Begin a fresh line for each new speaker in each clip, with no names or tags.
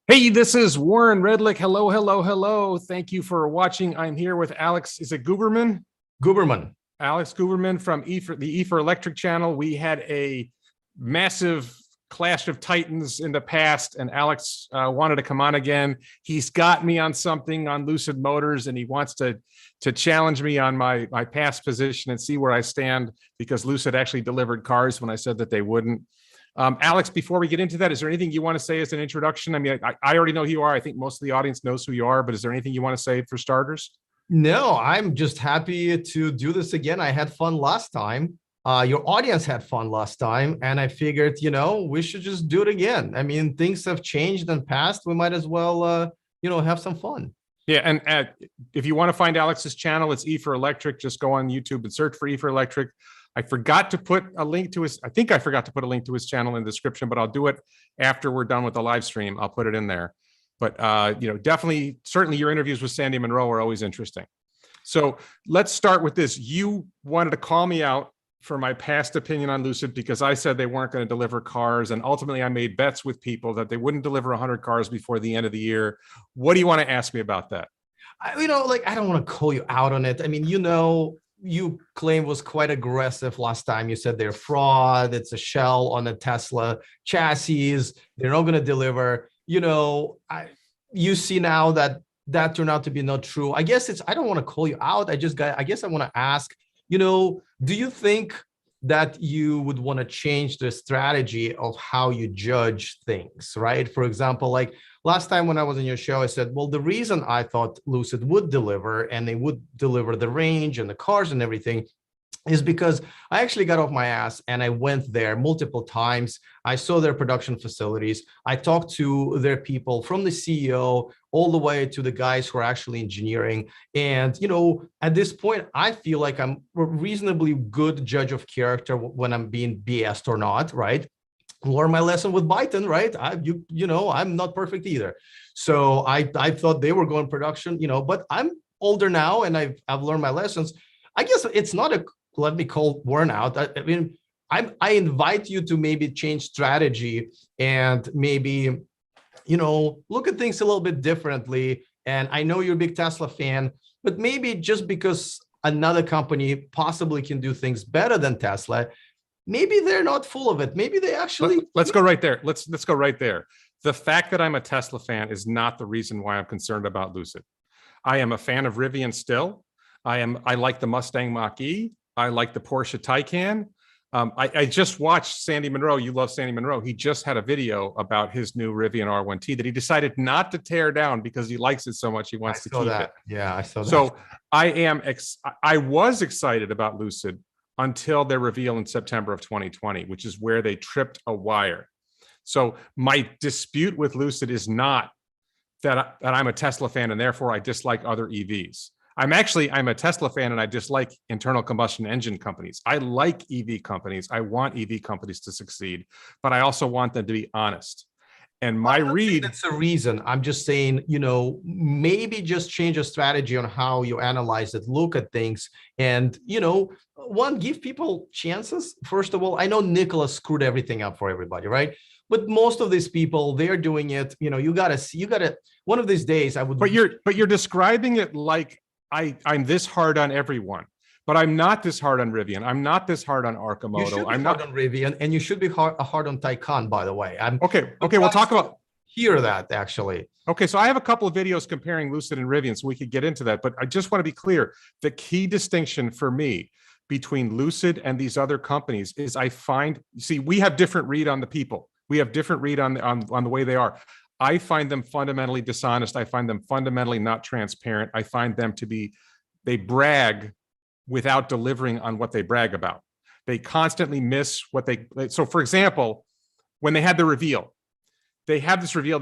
Hey, this is Warren Redlick. Hello, hello, hello. Thank you for watching. I'm here with Alex. Is it Guberman?
Guberman.
Alex Guberman from the E for Electric channel. We had a massive clash of titans in the past, and Alex wanted to come on again. He's got me on something on Lucid Motors, and he wants to challenge me on my past position and see where I stand, because Lucid actually delivered cars when I said that they wouldn't. Alex, before we get into that, is there anything you want to say as an introduction? I mean, I already know who you are. I think most of the audience knows who you are, but is there anything you want to say for starters?
No, I'm just happy to do this again. I had fun last time. Your audience had fun last time, and I figured, we should just do it again. I mean, things have changed and passed. We might as well, have some fun.
Yeah, and if you want to find Alex's channel, it's E for Electric. Just go on YouTube and search for E for Electric. I forgot to put a link to his, I think I forgot to put a link to his channel in the description, but I'll do it after we're done with the live stream. I'll put it in there. But, definitely, certainly your interviews with Sandy Monroe are always interesting. So let's start with this. You wanted to call me out for my past opinion on Lucid because I said they weren't going to deliver cars. And ultimately, I made bets with people that they wouldn't deliver 100 cars before the end of the year. What do you want to ask me about that?
I don't want to call you out on it. I mean, you claim was quite aggressive last time. You said they're fraud. It's a shell on a Tesla chassis. They're not going to deliver. You see now that turned out to be not true. I guess I don't want to call you out. I guess I want to ask, do you think that you would want to change the strategy of how you judge things, right? For example, like last time when I was on your show, I said, well, the reason I thought Lucid would deliver and they would deliver the range and the cars and everything is because I actually got off my ass and I went there multiple times. I saw their production facilities. I talked to their people, from the CEO all the way to the guys who are actually engineering. And, at this point, I feel like I'm a reasonably good judge of character when I'm being BS'd or not, right? Learn my lesson with Byton, right? I'm not perfect either. So I thought they were going production, but I'm older now and I've learned my lessons. I guess it's not a, let me call burnout. I mean, I invite you to maybe change strategy and maybe, look at things a little bit differently. And I know you're a big Tesla fan, but maybe just because another company possibly can do things better than Tesla, maybe they're not full of it. Maybe they actually.
Let's go right there. Let's go right there. The fact that I'm a Tesla fan is not the reason why I'm concerned about Lucid. I am a fan of Rivian still. I like the Mustang Mach-E. I like the Porsche Taycan. I just watched Sandy Monroe. You love Sandy Monroe. He just had a video about his new Rivian R1T that he decided not to tear down because he likes it so much. He wants to keep it.
Yeah, I saw that.
So I was excited about Lucid until their reveal in September of 2020, which is where they tripped a wire. So my dispute with Lucid is not that I'm a Tesla fan and therefore I dislike other EVs. I'm a Tesla fan and I dislike internal combustion engine companies. I like EV companies. I want EV companies to succeed, but I also want them to be honest. And my read,
that's a reason. I'm just saying, maybe just change a strategy on how you analyze it, look at things, and give people chances. First of all, I know Nicholas screwed everything up for everybody, right? But most of these people, they're doing it. You gotta. One of these days, I would.
But you're describing it like I'm this hard on everyone, but I'm not this hard on Rivian. I'm not this hard on Arcimoto.
I'm not on Rivian, and you should be hard on Taycan, by the way.
Okay. We'll talk about
hear that actually.
Okay, so I have a couple of videos comparing Lucid and Rivian, so we could get into that. But I just want to be clear: the key distinction for me between Lucid and these other companies is we have different read on the people. We have different read on the way they are. I find them fundamentally dishonest. I find them fundamentally not transparent. I find them they brag without delivering on what they brag about. They constantly miss so for example, when they had the reveal, they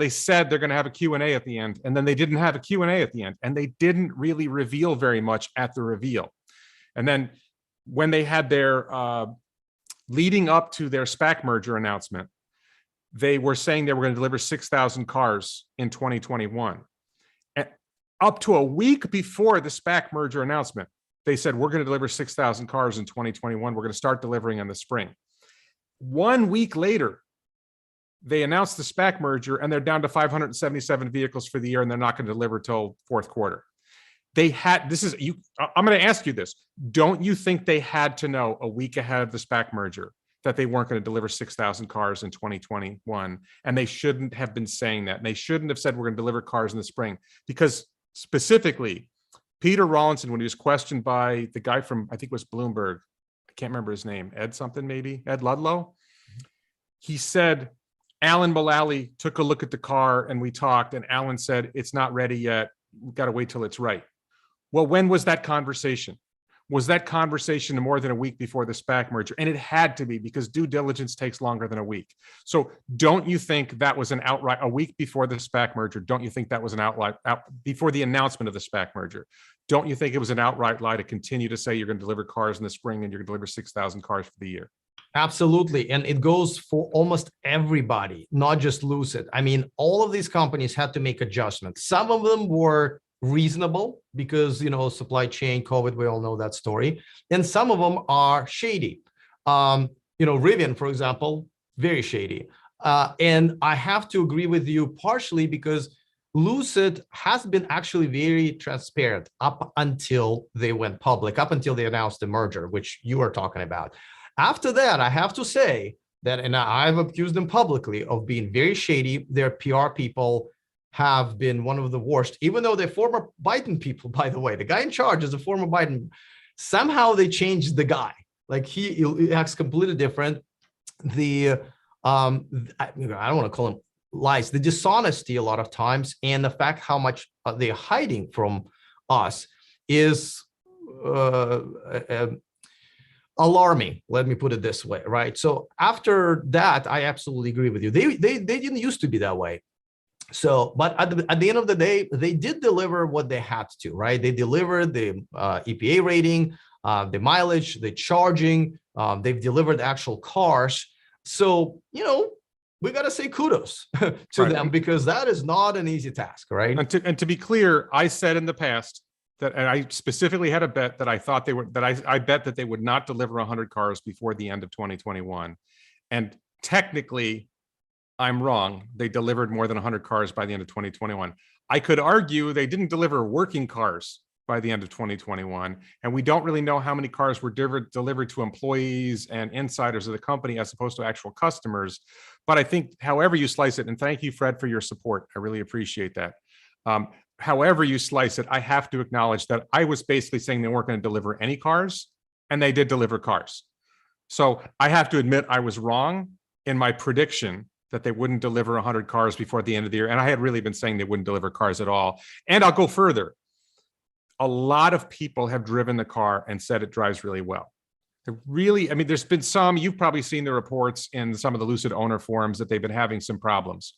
said they're going to have a Q&A at the end, and then they didn't have a Q&A at the end, and they didn't really reveal very much at the reveal. And then when they had their leading up to their SPAC merger announcement, they were saying they were going to deliver 6,000 cars in 2021. And up to a week before the SPAC merger announcement, they said, we're going to deliver 6,000 cars in 2021. We're going to start delivering in the spring. 1 week later, they announced the SPAC merger and they're down to 577 vehicles for the year and they're not going to deliver till fourth quarter. They had, this is you, I'm going to ask you this. Don't you think they had to know a week ahead of the SPAC merger that they weren't going to deliver 6,000 cars in 2021? And they shouldn't have been saying that. And they shouldn't have said we're going to deliver cars in the spring, because specifically Peter Rawlinson, when he was questioned by the guy from, I think it was Bloomberg, I can't remember his name, Ed something, maybe Ed Ludlow. He said, Alan Mullally took a look at the car and we talked, and Alan said, it's not ready yet. We've got to wait till it's right. Well, when was that conversation? Was that conversation more than a week before the SPAC merger? And it had to be, because due diligence takes longer than a week. So don't you think that was an outright, a week before the SPAC merger, don't you think that was an outright, before the announcement of the SPAC merger, don't you think it was an outright lie to continue to say you're going to deliver cars in the spring and you're going to deliver 6,000 cars for the year?
Absolutely. And it goes for almost everybody, not just Lucid. I mean, all of these companies had to make adjustments. Some of them were reasonable because, you know, supply chain, COVID, we all know that story. And some of them are shady. You know, Rivian, for example, very shady. And I have to agree with you partially because Lucid has been actually very transparent up until they went public, up until they announced the merger, which you are talking about. After that, I have to say that, and I've accused them publicly of being very shady. Their PR people have been one of the worst, even though they're former Biden people, by the way. The guy in charge is a former Biden. Somehow they changed the guy. Like he acts completely different. I don't want to call him lies, the dishonesty a lot of times, and the fact how much they're hiding from us is alarming. Let me put it this way, right? So after that, I absolutely agree with you. They didn't used to be that way. So, but at the end of the day, they did deliver what they had to, right? They delivered the EPA rating, the mileage, the charging. They've delivered the actual cars. So, you know, we got to say kudos to them, because that is not an easy task, right?
And to be clear, I said in the past that, and I specifically had a bet that I thought they were, that I bet that they would not deliver 100 cars before the end of 2021. And technically, I'm wrong. They delivered more than 100 cars by the end of 2021. I could argue they didn't deliver working cars by the end of 2021. And we don't really know how many cars were delivered to employees and insiders of the company as opposed to actual customers. But I think however you slice it, and thank you, Fred, for your support. I really appreciate that. However you slice it, I have to acknowledge that I was basically saying they weren't going to deliver any cars, and they did deliver cars. So I have to admit I was wrong in my prediction that they wouldn't deliver 100 cars before the end of the year. And I had really been saying they wouldn't deliver cars at all. And I'll go further. A lot of people have driven the car and said it drives really well. Really, I mean, there's been some, you've probably seen the reports in some of the Lucid owner forums that they've been having some problems.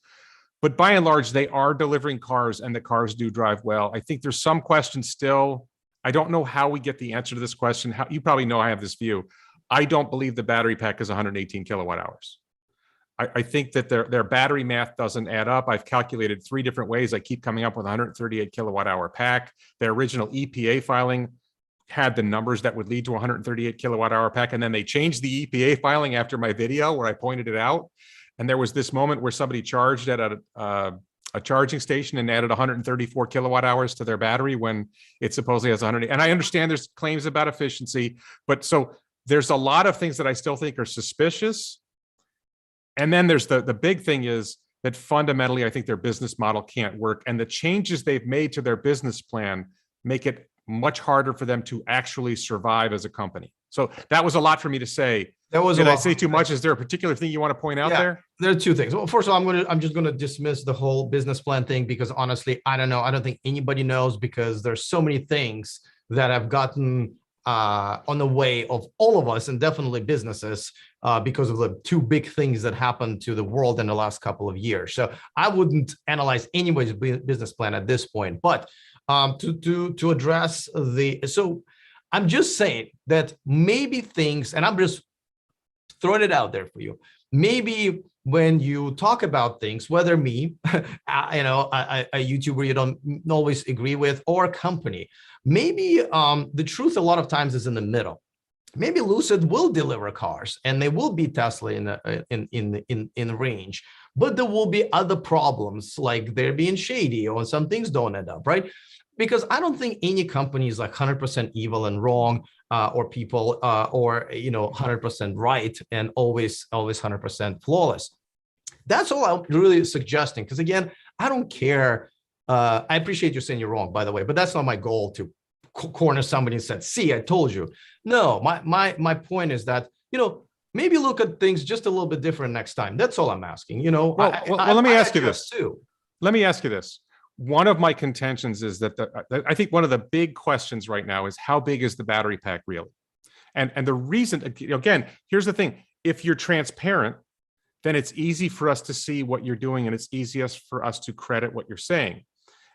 But by and large, they are delivering cars and the cars do drive well. I think there's some questions still. I don't know how we get the answer to this question. How, you probably know I have this view. I don't believe the battery pack is 118 kilowatt hours. I think that their battery math doesn't add up. I've calculated 3 different ways. I keep coming up with 138 kilowatt hour pack. Their original EPA filing had the numbers that would lead to 138 kilowatt hour pack. And then they changed the EPA filing after my video where I pointed it out. And there was this moment where somebody charged at a charging station and added 134 kilowatt hours to their battery when it supposedly has 100. And I understand there's claims about efficiency, but so there's a lot of things that I still think are suspicious. And then there's the big thing is that fundamentally, I think their business model can't work. And the changes they've made to their business plan make it much harder for them to actually survive as a company. So that was a lot for me to say. Did I say too much? Is there a particular thing you want to point out there?
There are 2 things. Well, first of all, I'm just going to dismiss the whole business plan thing, because honestly, I don't know. I don't think anybody knows, because there's so many things that have gotten on the way of all of us, and definitely businesses, because of the 2 big things that happened to the world in the last couple of years. So I wouldn't analyze anybody's business plan at this point. But to address so I'm just saying that maybe things, and I'm just throwing it out there for you, maybe when you talk about things, whether me, you know, a YouTuber you don't always agree with, or a company, maybe the truth a lot of times is in the middle. maybe Lucid will deliver cars and they will beat Tesla in range, but there will be other problems like they're being shady or some things don't end up right. Because I don't think any company is like 100% evil and wrong, or people or 100% right and always 100% flawless. That's all I'm really suggesting. Because again, I don't care. I appreciate you saying you're wrong, by the way, but that's not my goal to corner somebody and said, see, I told you. No, my point is that, maybe look at things just a little bit different next time. That's all I'm asking.
Well, let me ask you this too. Let me ask you this. One of my contentions is that I think one of the big questions right now is how big is the battery pack really? And the reason, again, here's the thing. If you're transparent, then it's easy for us to see what you're doing and it's easiest for us to credit what you're saying.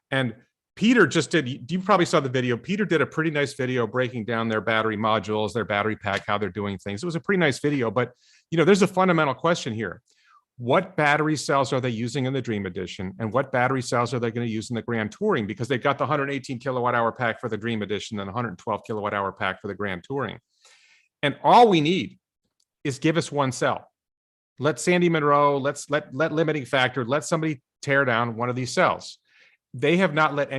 And Peter just did, you probably saw the video. Peter did a pretty nice video breaking down their battery modules, their battery pack, how they're doing things. It was a pretty nice video, but there's a fundamental question here. What battery cells are they using in the Dream Edition? And what battery cells are they going to use in the Grand Touring? Because they've got the 118 kilowatt hour pack for the Dream Edition and the 112 kilowatt hour pack for the Grand Touring. And all we need is give us one cell. Let Sandy Munro, let limiting factor, let somebody tear down one of these cells. They have not let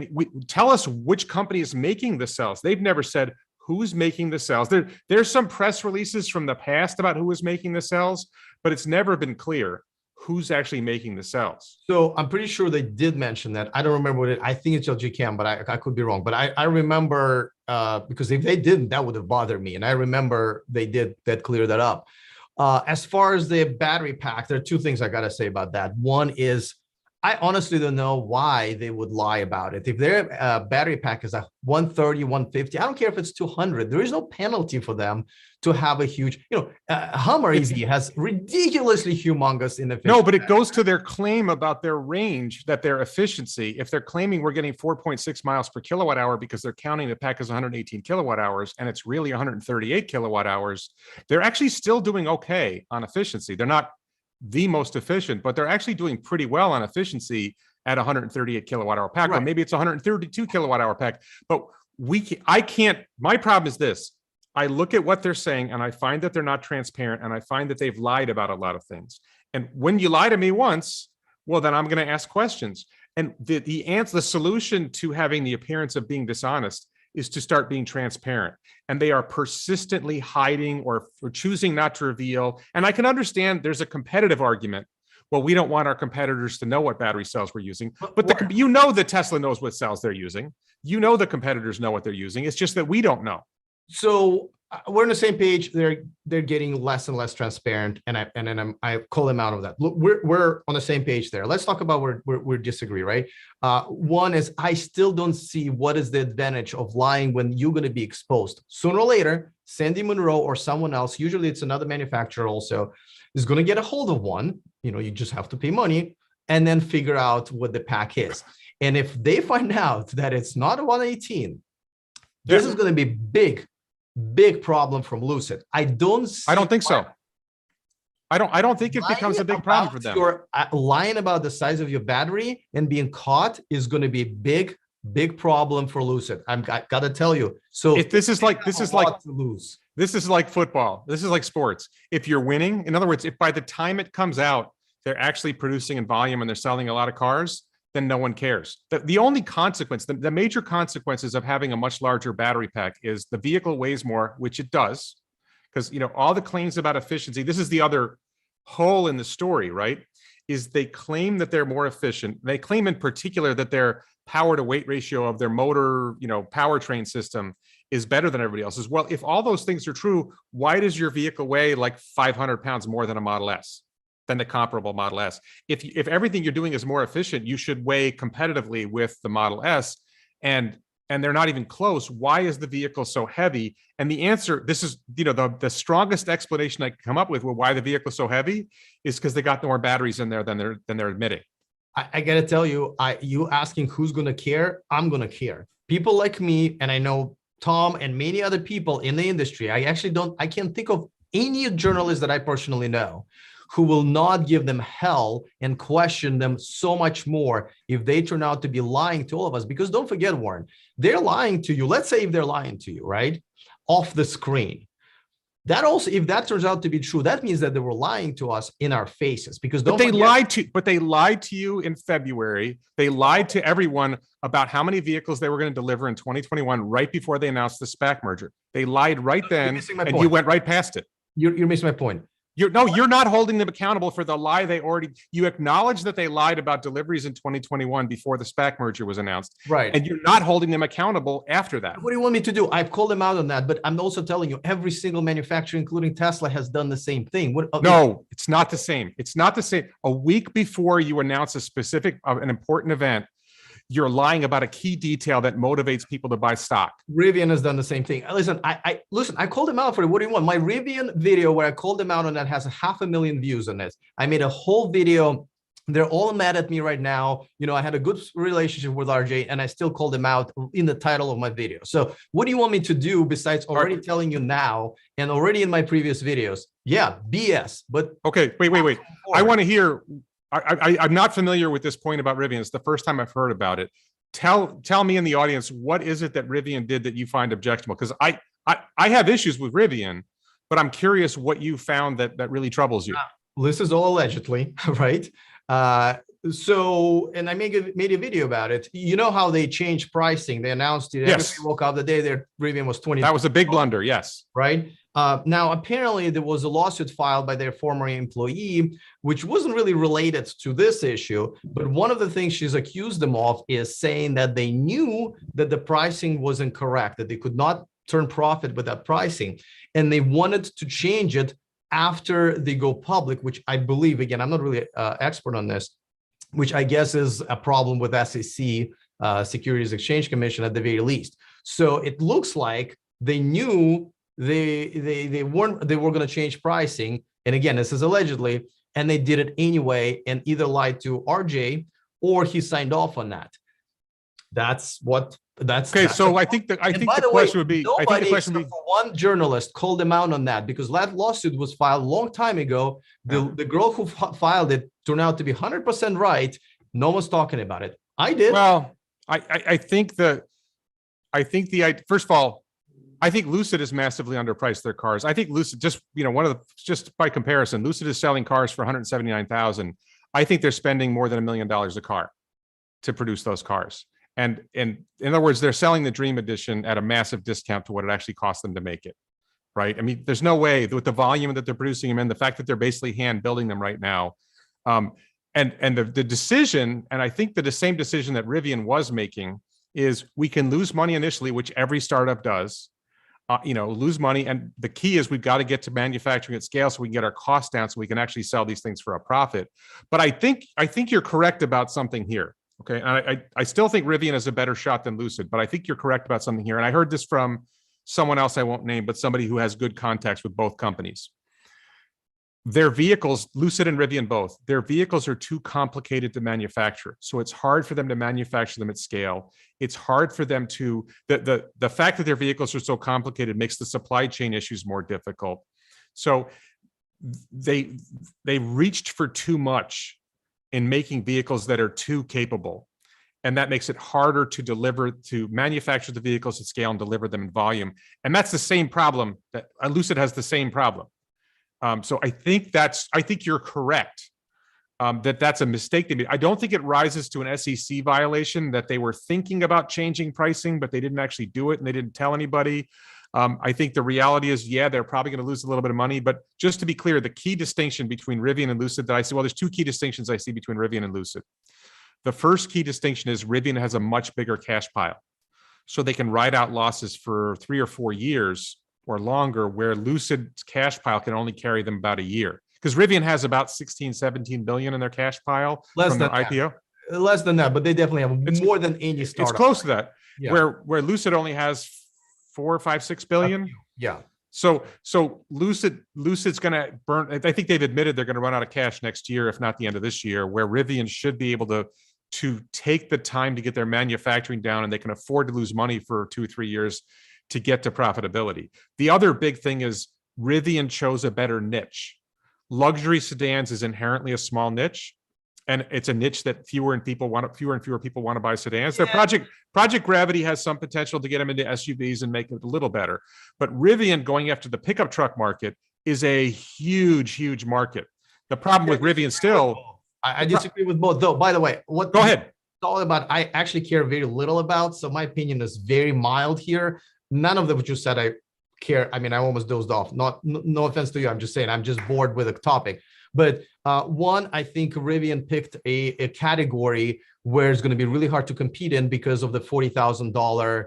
tell us which company is making the cells. They've never said who's making the cells. There's some press releases from the past about who was making the cells, but it's never been clear who's actually making the cells.
So I'm pretty sure they did mention that. I don't remember what I think it's LG Chem, but I could be wrong. But I remember because if they didn't, that would have bothered me. And I remember they did that, clear that up. As far as the battery pack, there are two things I got to say about that. One is, I honestly don't know why they would lie about it. If their battery pack is a 130, 150, I don't care if it's 200. There is no penalty for them to have a huge, Hummer EV has ridiculously humongous inefficiency.
No, but it goes to their claim about their range, that their efficiency, if they're claiming we're getting 4.6 miles per kilowatt hour because they're counting the pack as 118 kilowatt hours and it's really 138 kilowatt hours, they're actually still doing okay on efficiency. They're not the most efficient, but they're actually doing pretty well on efficiency at 138 kilowatt hour pack, right. Or maybe it's 132 kilowatt hour pack. But I can't, my problem is this. I look at what they're saying and I find that they're not transparent and I find that they've lied about a lot of things. And when you lie to me once, well, then I'm going to ask questions. And the answer, the solution to having the appearance of being dishonest is to start being transparent. And they are persistently hiding or choosing not to reveal. And I can understand there's a competitive argument. Well, we don't want our competitors to know what battery cells we're using, but that Tesla knows what cells they're using. The competitors know what they're using. It's just that we don't know.
So we're on the same page. They're getting less and less transparent, and I call them out of that. Look, we're on the same page there. Let's talk about where we disagree, right? One is, I still don't see what is the advantage of lying when you're going to be exposed sooner or later. Sandy Munro or someone else, usually it's another manufacturer also, is going to get a hold of one. You just have to pay money and then figure out what the pack is. And if they find out that it's not a 118, this is going to be big problem from Lucid. I don't
think so. I don't think it becomes a big problem for them.
You're lying about the size of your battery and being caught is going to be big problem for Lucid. I got to tell you. So
if this is like football. This is like sports. If you're winning, in other words, if by the time it comes out, they're actually producing in volume and they're selling a lot of cars, then no one cares. The only consequence, the major consequences of having a much larger battery pack is the vehicle weighs more, which it does, because all the claims about efficiency, this is the other hole in the story, right? Is they claim that they're more efficient. They claim in particular that their power to weight ratio of their motor, powertrain system is better than everybody else's. Well, if all those things are true, why does your vehicle weigh like 500 pounds more than a Model S? Than the comparable Model S. If everything you're doing is more efficient, you should weigh competitively with the Model S, and they're not even close. Why is the vehicle so heavy? And the answer, this is the strongest explanation I can come up with why the vehicle is so heavy is because they got more batteries in there than they're admitting.
I gotta tell you, you asking who's gonna care, I'm gonna care. People like me, and I know Tom and many other people in the industry. I can't think of any journalist that I personally know who will not give them hell and question them so much more if they turn out to be lying to all of us. Because don't forget, Warren, they're lying to you. Let's say if they're lying to you, right? Off the screen. That also, if that turns out to be true, that means that they were lying to us in our faces, because
but they lied to you in February. They lied to everyone about how many vehicles they were going to deliver in 2021 right before they announced the SPAC merger. They lied right then, and you went right past it.
You're missing my point.
You're not holding them accountable for the lie you acknowledge that they lied about deliveries in 2021 before the SPAC merger was announced.
Right.
And you're not holding them accountable after that.
What do you want me to do? I've called them out on that, but I'm also telling you, every single manufacturer, including Tesla, has done the same thing.
No, it's not the same. It's not the same. A week before you announce a specific, an important event, you're lying about a key detail that motivates people to buy stock.
Rivian has done the same thing. Listen, I called them out for it. What do you want? My Rivian video where I called them out on that has 500,000 views on this. I made a whole video. They're all mad at me right now. You know, I had a good relationship with RJ, and I still called them out in the title of my video. So what do you want me to do besides already telling you now and already in my previous videos? Yeah, BS. But
okay, wait. I want to hear. I'm not familiar with this point about Rivian. It's the first time I've heard about it. Tell me in the audience, what is it that Rivian did that you find objectionable? Because I have issues with Rivian, but I'm curious what you found that really troubles you.
This is all allegedly, right? So, and I made a video about it. You know how they changed pricing? They announced it.
Yes.
Everybody woke up the day their Rivian was 20.
That was a big blunder. Yes.
Right. Now, apparently there was a lawsuit filed by their former employee, which wasn't really related to this issue. But one of the things she's accused them of is saying that they knew that the pricing was incorrect, that they could not turn profit with that pricing. And they wanted to change it after they go public, which I believe, again, I'm not really expert on this, which I guess is a problem with SEC, Securities Exchange Commission at the very least. So it looks like they knew they were going to change pricing. And again, this is allegedly, and they did it anyway, and either lied to RJ or he signed off on that. That's okay.
So I think the question would be,
one journalist called them out on that, because that lawsuit was filed a long time ago. The girl who filed it turned out to be 100% right. No one's talking about it. I did.
Well, I think first of all, I think Lucid is massively underpriced their cars. I think Lucid, just by comparison, Lucid is selling cars for $179,000. I think they're spending more than $1 million a car to produce those cars. And in other words, they're selling the Dream Edition at a massive discount to what it actually cost them to make it, right? I mean, there's no way with the volume that they're producing them in, the fact that they're basically hand building them right now. And the decision, and I think the same decision that Rivian was making, is we can lose money initially, which every startup does, lose money. And the key is we've got to get to manufacturing at scale so we can get our costs down so we can actually sell these things for a profit. But I think you're correct about something here. Okay. And I still think Rivian is a better shot than Lucid, but I think you're correct about something here. And I heard this from someone else I won't name, but somebody who has good contacts with both companies. Their vehicles, Lucid and Rivian both, their vehicles are too complicated to manufacture. So it's hard for them to manufacture them at scale. It's hard for them to, the fact that their vehicles are so complicated makes the supply chain issues more difficult. So they reached for too much in making vehicles that are too capable. And that makes it harder to manufacture the vehicles at scale and deliver them in volume. And that's the same problem that Lucid has the same problem. So I think you're correct that's a mistake they made. I don't think it rises to an SEC violation that they were thinking about changing pricing, but they didn't actually do it and they didn't tell anybody. I think the reality is, they're probably going to lose a little bit of money. But just to be clear, the key distinction between Rivian and Lucid that I see, there's two key distinctions I see between Rivian and Lucid. The first key distinction is Rivian has a much bigger cash pile. So they can ride out losses for 3 or 4 years or longer, where Lucid's cash pile can only carry them about a year. Because Rivian has about 16, 17 billion in their cash pile from their IPO.
Less than that, but they definitely have more than any startup.
It's close to that. Yeah. Where Lucid only has 4, 5, 6 billion.
Yeah.
So Lucid's going to burn. I think they've admitted they're going to run out of cash next year, if not the end of this year, where Rivian should be able to take the time to get their manufacturing down, and they can afford to lose money for 2 or 3 years to get to profitability. The other big thing is Rivian chose a better niche. Luxury sedans is inherently a small niche, and it's a niche that fewer and fewer people want to buy sedans.
Yeah.
Their Project Gravity has some potential to get them into SUVs and make it a little better. But Rivian going after the pickup truck market is a huge market. The problem with Rivian still,
I disagree with both, though. By the way, what
go ahead.
It's all about, I actually care very little about. So my opinion is very mild here. None of what you said I care. I mean, I almost dozed off. No offense to you. I'm just saying I'm just bored with the topic. But one, I think Rivian picked a category where it's going to be really hard to compete in because of the $40,000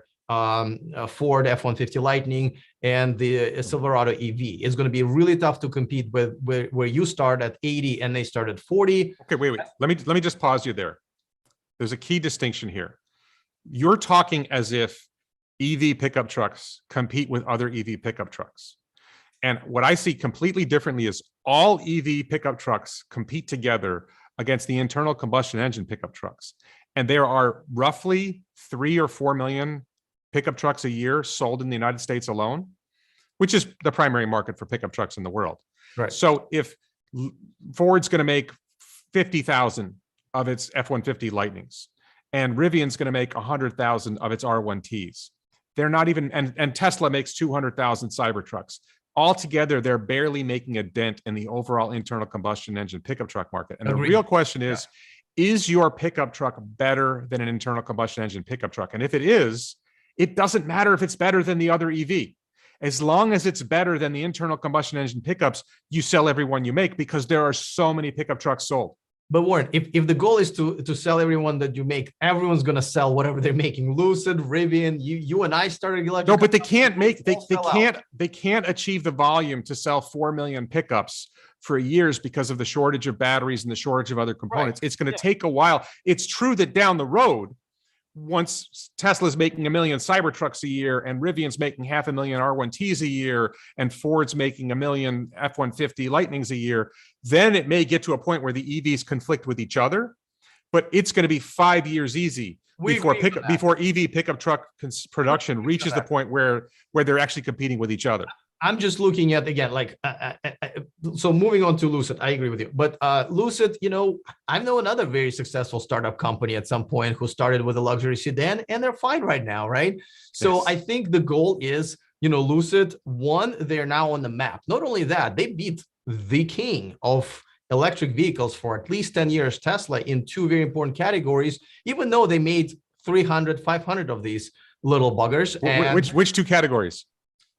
Ford F-150 Lightning and the Silverado EV. It's going to be really tough to compete with where you start at 80 and they start at 40.
Okay, wait. Let me just pause you there. There's a key distinction here. You're talking as if EV pickup trucks compete with other EV pickup trucks. And what I see completely differently is all EV pickup trucks compete together against the internal combustion engine pickup trucks. And there are roughly 3 or 4 million pickup trucks a year sold in the United States alone, which is the primary market for pickup trucks in the world.
Right.
So if Ford's going to make 50,000 of its F-150 Lightnings, and Rivian's going to make 100,000 of its R1Ts, they're not even, and Tesla makes 200,000 Cybertrucks. Altogether, they're barely making a dent in the overall internal combustion engine pickup truck market. And
Agreed.
The real question is your pickup truck better than an internal combustion engine pickup truck? And if it is, it doesn't matter if it's better than the other EV. As long as it's better than the internal combustion engine pickups, you sell every one you make because there are so many pickup trucks sold.
But Warren, if the goal is to sell everyone that you make, everyone's going to sell whatever they're making. Lucid, Rivian, you and I started electric.
No, but they can't make, they can't achieve the volume to sell 4 million pickups for years because of the shortage of batteries and the shortage of other components. Right. It's going to take a while. It's true that down the road, once Tesla's making 1 million Cybertrucks a year and Rivian's making 500,000 R1Ts a year and Ford's making 1 million F-150 Lightnings a year, then it may get to a point where the EVs conflict with each other, but it's going to be 5 years easy before EV pickup truck production reaches the point where they're actually competing with each other.
I'm just looking at, again, like, so moving on to Lucid, I agree with you. But Lucid, I know another very successful startup company at some point who started with a luxury sedan, and they're fine right now, right? So yes. I think the goal is, Lucid, one, they're now on the map. Not only that, they beat the king of electric vehicles for at least 10 years, Tesla, in 2 very important categories, even though they made 300, 500 of these little buggers. And
which 2 categories?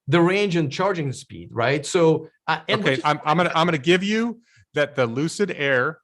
The range and charging speed, right? So,
okay, I'm gonna give you that the Lucid Air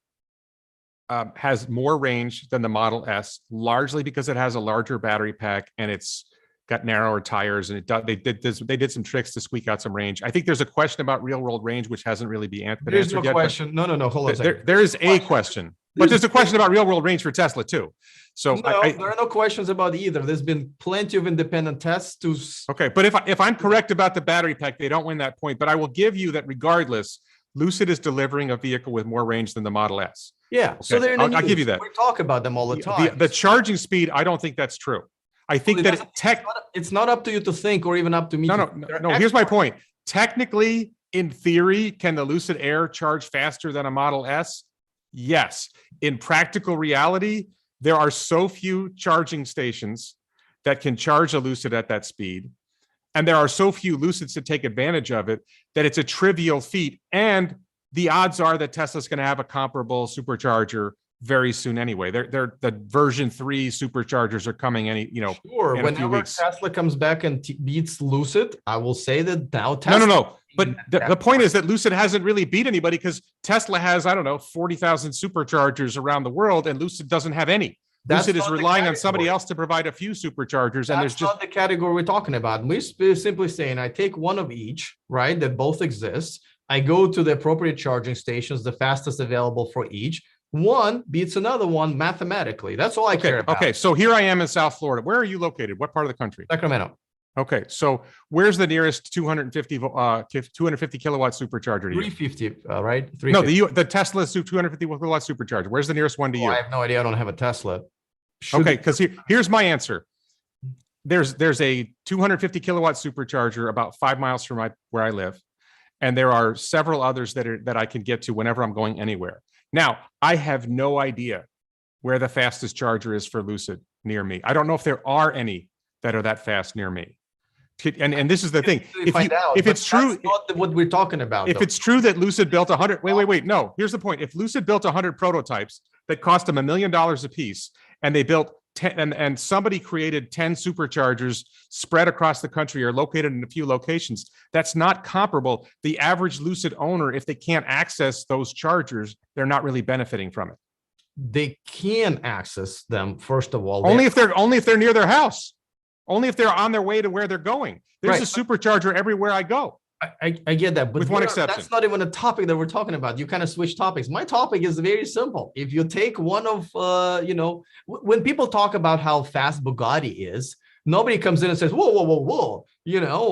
has more range than the Model S, largely because it has a larger battery pack and it's got narrower tires, and they did some tricks to squeak out some range. I think there's a question about real world range, which hasn't really been answered.
There's no question. No. Hold on a second.
There is a question. But there's a question about real world range for Tesla too. So
no, there are no questions about either. There's been plenty of independent tests to.
Okay, but if I'm correct about the battery pack, they don't win that point. But I will give you that regardless, Lucid is delivering a vehicle with more range than the Model S.
Yeah, okay. So they're I'll
give you that.
We talk about them all the time.
The charging speed, I don't think that's true. I think
it's not up to you to think, or even up to me.
No. Here's my point. Technically, in theory, can the Lucid Air charge faster than a Model S? Yes. In practical reality, there are so few charging stations that can charge a Lucid at that speed, and there are so few Lucids to take advantage of it that it's a trivial feat. And the odds are that Tesla's going to have a comparable supercharger very soon anyway. The version 3 superchargers are coming
Sure. Whenever Tesla comes back and beats Lucid, I will say that now Tesla.
No. But the point is that Lucid hasn't really beat anybody because Tesla has, 40,000 superchargers around the world, and Lucid doesn't have any. Lucid is relying on somebody else to provide a few superchargers. And there's just
not the category we're talking about. We're simply saying I take one of each, right? That both exist. I go to the appropriate charging stations, the fastest available for each. One beats another one mathematically. That's all I care about.
Okay, so here I am in South Florida. Where are you located? What part of the country?
Sacramento.
Okay, so where's the nearest 250 kilowatt supercharger to you?
350, right? 350.
No, the Tesla 250 kilowatt supercharger. Where's the nearest one to you?
I have no idea. I don't have a Tesla.
Okay, because here's my answer. There's a 250 kilowatt supercharger about 5 miles from where I live, and there are several others that I can get to whenever I'm going anywhere. Now, I have no idea where the fastest charger is for Lucid near me. I don't know if there are any that are that fast near me. And this is the thing. If it's true,
not what we're talking about.
If it's true that Lucid built 100, wait. No, here's the point. If Lucid built 100 prototypes that cost them $1 million a piece, and they built 10, and somebody created 10 superchargers spread across the country or located in a few locations, that's not comparable. The average Lucid owner, if they can't access those chargers, they're not really benefiting from it.
They can access them, first of all.
Only if they're near their house. Only if they're on their way to where they're going. There's a supercharger everywhere I go.
I get that, but
with one exception.
That's not even a topic that we're talking about. You kind of switch topics. My topic is very simple. If you take one of, when people talk about how fast Bugatti is, nobody comes in and says, whoa.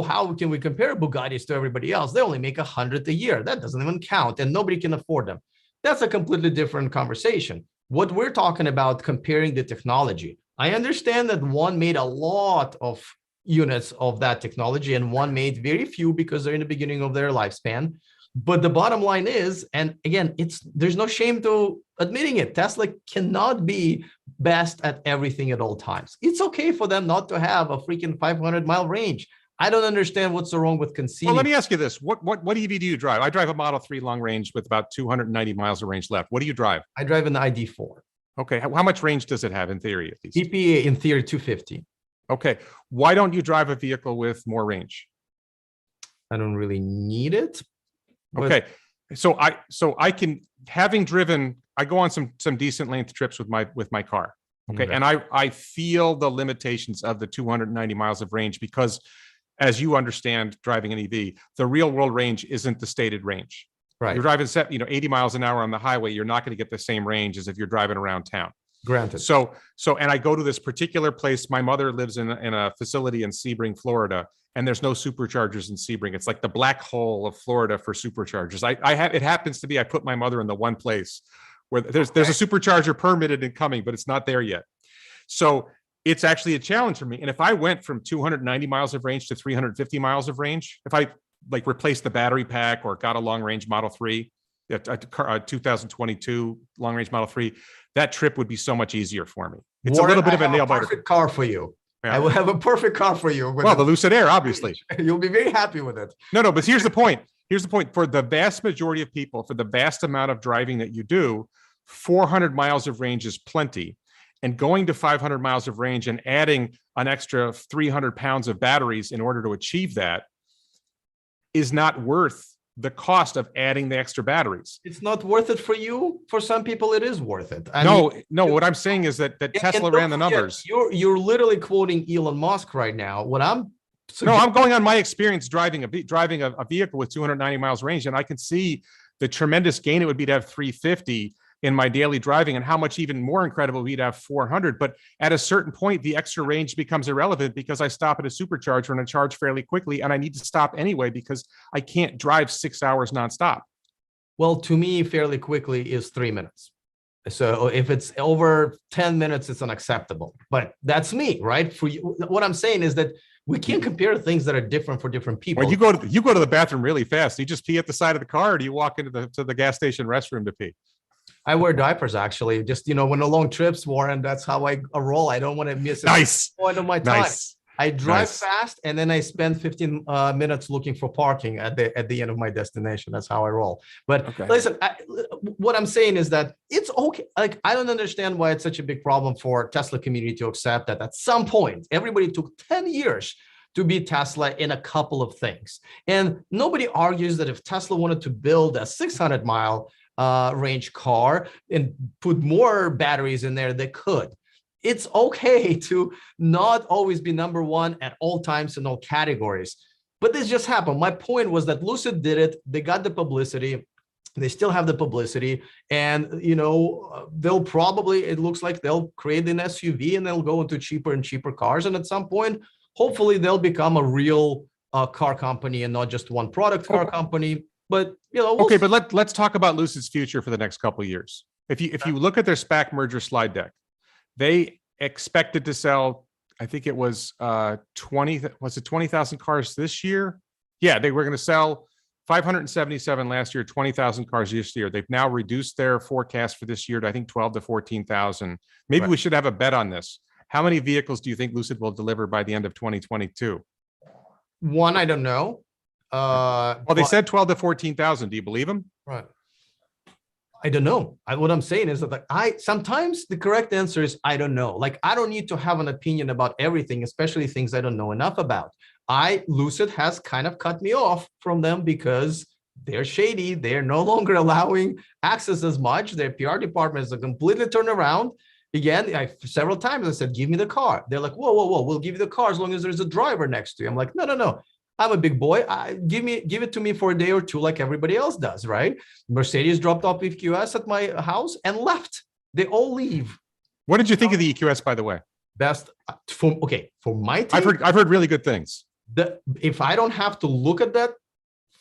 How can we compare Bugattis to everybody else? They only make 100 a year. That doesn't even count, and nobody can afford them. That's a completely different conversation. What we're talking about, comparing the technology. I understand that one made a lot of units of that technology and one made very few because they're in the beginning of their lifespan. But the bottom line is, and again, there's no shame to admitting it, Tesla cannot be best at everything at all times. It's okay for them not to have a freaking 500-mile range. I don't understand what's so wrong with conceding.
Well, let me ask you this. What EV do you drive? I drive a Model 3 long range with about 290 miles of range left. What do you drive?
I drive an ID4.
Okay. How much range does it have in theory, at least?
EPA in theory, 250.
Okay. Why don't you drive a vehicle with more range?
I don't really need it.
Okay. So I can, having driven, I go on some decent length trips with my car. Okay. And I feel the limitations of the 290 miles of range because, as you understand, driving an EV, the real world range isn't the stated range.
Right.
You're driving 80 miles an hour on the highway. You're not going to get the same range as if you're driving around town.
Granted.
So, and I go to this particular place. My mother lives in a facility in Sebring, Florida, and there's no superchargers in Sebring. It's like the black hole of Florida for superchargers. It happens to be, I put my mother in the one place where there's a supercharger permitted and coming, but it's not there yet. So it's actually a challenge for me. And if I went from 290 miles of range to 350 miles of range, if I like replaced the battery pack or got a long range Model 3, a 2022 long range Model 3, that trip would be so much easier for me. It's
Warren,
a little bit of a nail biter.
Perfect car for you.
Yeah.
I will have a perfect car for you.
Well, the Lucid Air, obviously.
You'll be very happy with it.
No, but here's the point. For the vast majority of people, for the vast amount of driving that you do, 400 miles of range is plenty. And going to 500 miles of range and adding an extra 300 pounds of batteries in order to achieve that is not worth the cost of adding the extra batteries.
It's not worth it for you. For some people, it is worth it.
No. What I'm saying is that Tesla ran the numbers.
You're literally quoting Elon Musk right now. I'm
going on my experience driving a vehicle with 290 miles range, and I can see the tremendous gain it would be to have 350 in my daily driving, and how much even more incredible we'd have 400. But at a certain point, the extra range becomes irrelevant because I stop at a supercharger and I charge fairly quickly, and I need to stop anyway because I can't drive 6 hours nonstop.
Well, to me, fairly quickly is 3 minutes. So if it's over 10 minutes, it's unacceptable. But that's me, right? For you, what I'm saying is that we can't compare things that are different for different people.
Well, you go to the bathroom really fast. You just pee at the side of the car, or do you walk into the gas station restroom to pee?
I wear diapers, actually. Just, when the long trips, Warren, that's how I roll. I don't want to miss a point of my time. Nice. I drive fast, and then I spend 15 minutes looking for parking at the end of my destination. That's how I roll. But listen, what I'm saying is that it's okay. Like, I don't understand why it's such a big problem for Tesla community to accept that at some point, everybody took 10 years to beat Tesla in a couple of things. And nobody argues that if Tesla wanted to build a 600-mile range car and put more batteries in there, they could. It's okay to not always be number one at all times in all categories, but this just happened. My point was that Lucid did it. They got the publicity. They still have the publicity, and they'll probably, it looks like they'll create an SUV and they'll go into cheaper and cheaper cars, and at some point, hopefully, they'll become a real car company and not just one product car company. But
okay, but let's talk about Lucid's future for the next couple of years. If you look at their SPAC merger slide deck, they expected to sell, I think it was 20,000 cars this year. Yeah, they were going to sell 577 last year, 20,000 cars this year. They've now reduced their forecast for this year to, I think, 12 to 14,000. Maybe
Right.
we should have a bet on this. How many vehicles do you think Lucid will deliver by the end of 2022?
One, I don't know.
Well, they said 12 to 14,000. Do you believe them?
Right. I don't know. What I'm saying is that sometimes the correct answer is I don't know. Like, I don't need to have an opinion about everything, especially things I don't know enough about. Lucid has kind of cut me off from them because they're shady. They're no longer allowing access as much. Their PR department is a completely turnaround. Again, several times I said, give me the car. They're like, whoa, whoa, whoa, we'll give you the car as long as there's a driver next to you. I'm like, no, no, no. I'm a big boy. Give it to me for a day or two, like everybody else does, right? Mercedes dropped off EQS at my house and left. They all leave.
What did you think of the EQS, by the way?
Best for my taste,
I've heard really good things.
If I don't have to look at that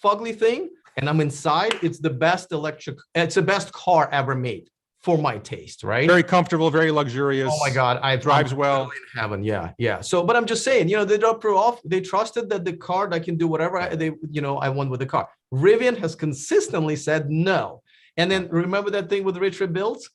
fugly thing and I'm inside, it's the best it's the best car ever made for my taste, right?
Very comfortable, very luxurious.
Oh my God,
drives well.
In heaven, yeah. So, but I'm just saying, they dropped her off. They trusted that the car, I can do whatever I want with the car. Rivian has consistently said no. And then remember that thing with Rich Rebuilds?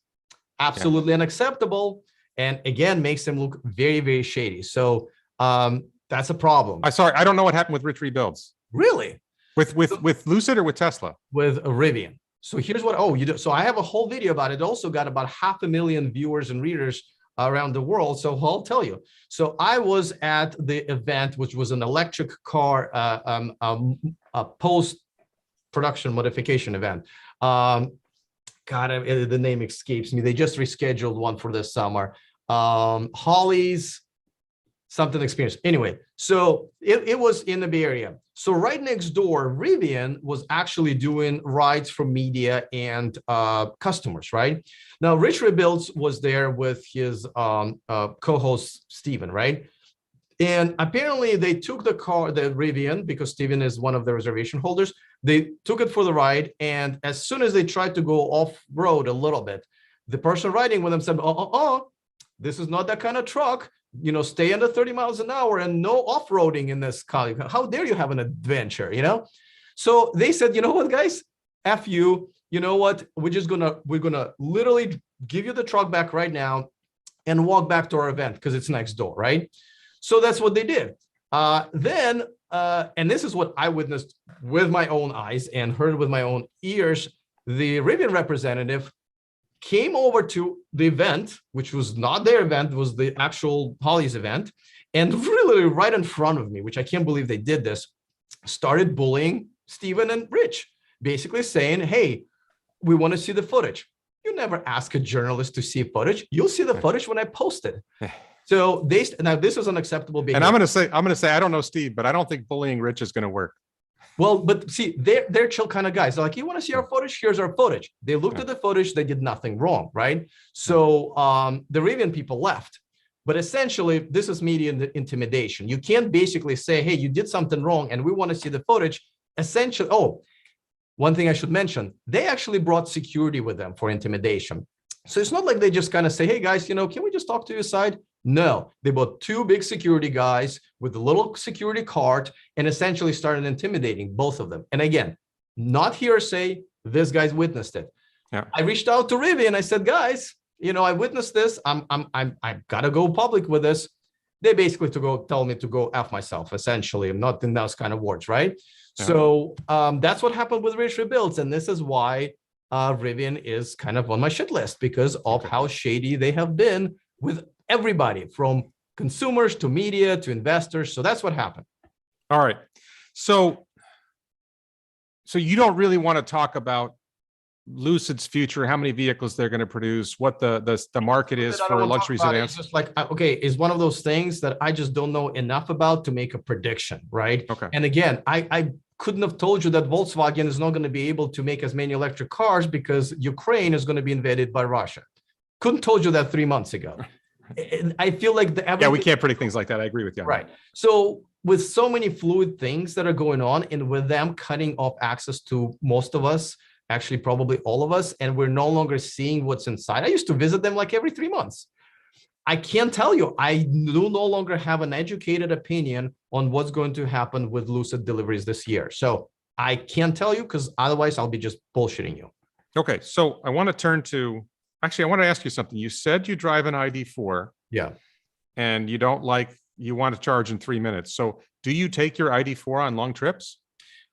Absolutely unacceptable. And again, makes them look very, very shady. So that's a problem.
I don't know what happened with Rich Rebuilds.
Really?
With Lucid or with Tesla?
With a Rivian. So here's what, you do. So I have a whole video about it. It also got about 500,000 viewers and readers around the world. So I'll tell you. So I was at the event, which was an electric car post-production modification event. God, the name escapes me. They just rescheduled one for this summer. Holly's something experience. Anyway, so it was in the Bay Area. So right next door, Rivian was actually doing rides for media and customers, right? Now, Rich Rebuilds was there with his co-host, Steven, right? And apparently they took the Rivian, because Steven is one of the reservation holders, they took it for the ride. And as soon as they tried to go off-road a little bit, the person riding with them said, this is not that kind of truck. Stay under 30 miles an hour and no off-roading in this car. How dare you have an adventure, So they said, you know what, guys, F you, you know what? We're gonna literally give you the truck back right now and walk back to our event because it's next door, right? So that's what they did. And this is what I witnessed with my own eyes and heard with my own ears. The Rivian representative came over to the event, which was not their event, was the actual Holly's event, and really right in front of me, which I can't believe they did this, started bullying Steven and Rich, basically saying, hey, we want to see the footage. You never ask a journalist to see footage. You'll see the footage when I post it. So now this is unacceptable behavior.
And I'm going to say, I don't know Steve, but I don't think bullying Rich is going to work.
Well, but see, they're chill kind of guys. They're like, you want to see our footage? Here's our footage. They looked at the footage. They did nothing wrong, right? So the Rivian people left. But essentially, this is media intimidation. You can't basically say, hey, you did something wrong and we want to see the footage. Essentially, one thing I should mention, they actually brought security with them for intimidation. So it's not like they just kind of say, hey, guys, can we just talk to your side? No, they brought two big security guys with a little security cart and essentially started intimidating both of them. And again, not hearsay, this guy's witnessed it.
Yeah.
I reached out to Rivian and I said, guys, I witnessed this. I've got to go public with this. They basically tell me to go F myself, essentially. I'm not in those kind of words, right? Yeah. So that's what happened with Rich Rebuilds. And this is why Rivian is kind of on my shit list, because of how shady they have been with everybody, from consumers to media to investors. So that's what happened.
All right. So you don't really want to talk about Lucid's future, how many vehicles they're going to produce, what the market is for luxury sedans?
It's just like, is one of those things that I just don't know enough about to make a prediction, right?
Okay.
And again, I couldn't have told you that Volkswagen is not going to be able to make as many electric cars because Ukraine is going to be invaded by Russia. Couldn't told you that 3 months ago. I feel like
we can't predict things like that. I agree with you.
Right. So with so many fluid things that are going on, and with them cutting off access to most of us, actually probably all of us, and we're no longer seeing what's inside. I used to visit them like every 3 months. I can't tell you. I do no longer have an educated opinion on what's going to happen with Lucid deliveries this year. So I can't tell you because otherwise I'll be just bullshitting you.
Okay, so I want to turn to, actually, I want to ask you something. You said you drive an ID4
Yeah.
and you want to charge in 3 minutes. So do you take your ID4 on long trips?